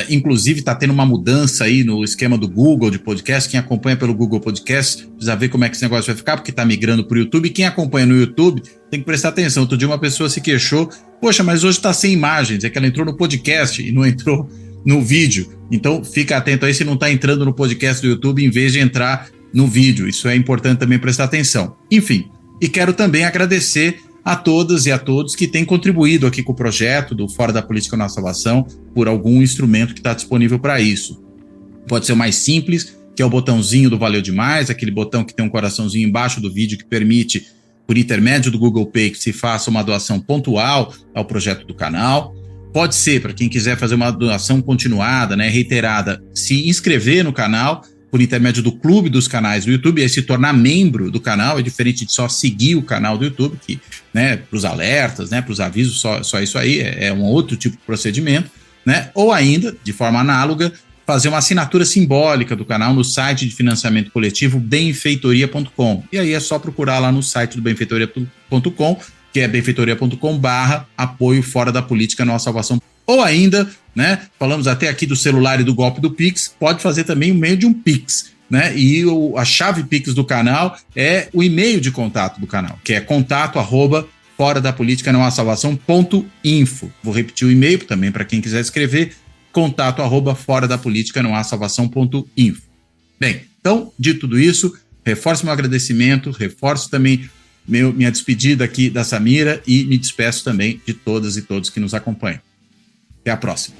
Inclusive, está tendo uma mudança aí no esquema do Google de podcast. Quem acompanha pelo Google Podcast precisa ver como é que esse negócio vai ficar, porque está migrando para o YouTube. E quem acompanha no YouTube tem que prestar atenção. Outro dia uma pessoa se queixou, poxa, mas hoje está sem imagens, é que ela entrou no podcast e não entrou no vídeo. Então, fica atento aí se não está entrando no podcast do YouTube em vez de entrar no vídeo. Isso é importante também prestar atenção. Enfim, e quero também agradecer a todas e a todos que têm contribuído aqui com o projeto do Fora da Política Nossa Salvação por algum instrumento que está disponível para isso. Pode ser o mais simples, que é o botãozinho do Valeu Demais, aquele botão que tem um coraçãozinho embaixo do vídeo que permite, por intermédio do Google Pay, que se faça uma doação pontual ao projeto do canal. Pode ser, para quem quiser fazer uma doação continuada, né, reiterada, se inscrever no canal por intermédio do clube dos canais do YouTube, e se tornar membro do canal. É diferente de só seguir o canal do YouTube, que, né, para os alertas, né, para os avisos, só isso aí é um outro tipo de procedimento, né? Ou ainda, de forma análoga, fazer uma assinatura simbólica do canal no site de financiamento coletivo benfeitoria.com. E aí é só procurar lá no site do benfeitoria.com, que é benfeitoria.com/apoio Fora da Política Nossa Salvação. Ou ainda, né, falamos até aqui do celular e do golpe do Pix, pode fazer também o meio de um Pix, né? E a chave Pix do canal é o e-mail de contato do canal, que é contato@foradapolítica-não-há-salvação.info. Vou repetir o e-mail também para quem quiser escrever, contato@foradapolítica-não-há-salvação.info. Bem, então, dito tudo isso, reforço meu agradecimento, reforço também minha despedida aqui da Samira e me despeço também de todas e todos que nos acompanham. Até a próxima.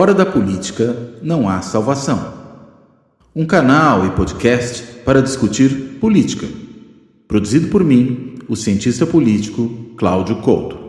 Fora da política não há salvação. Um canal e podcast para discutir política. Produzido por mim, o cientista político Cláudio Couto.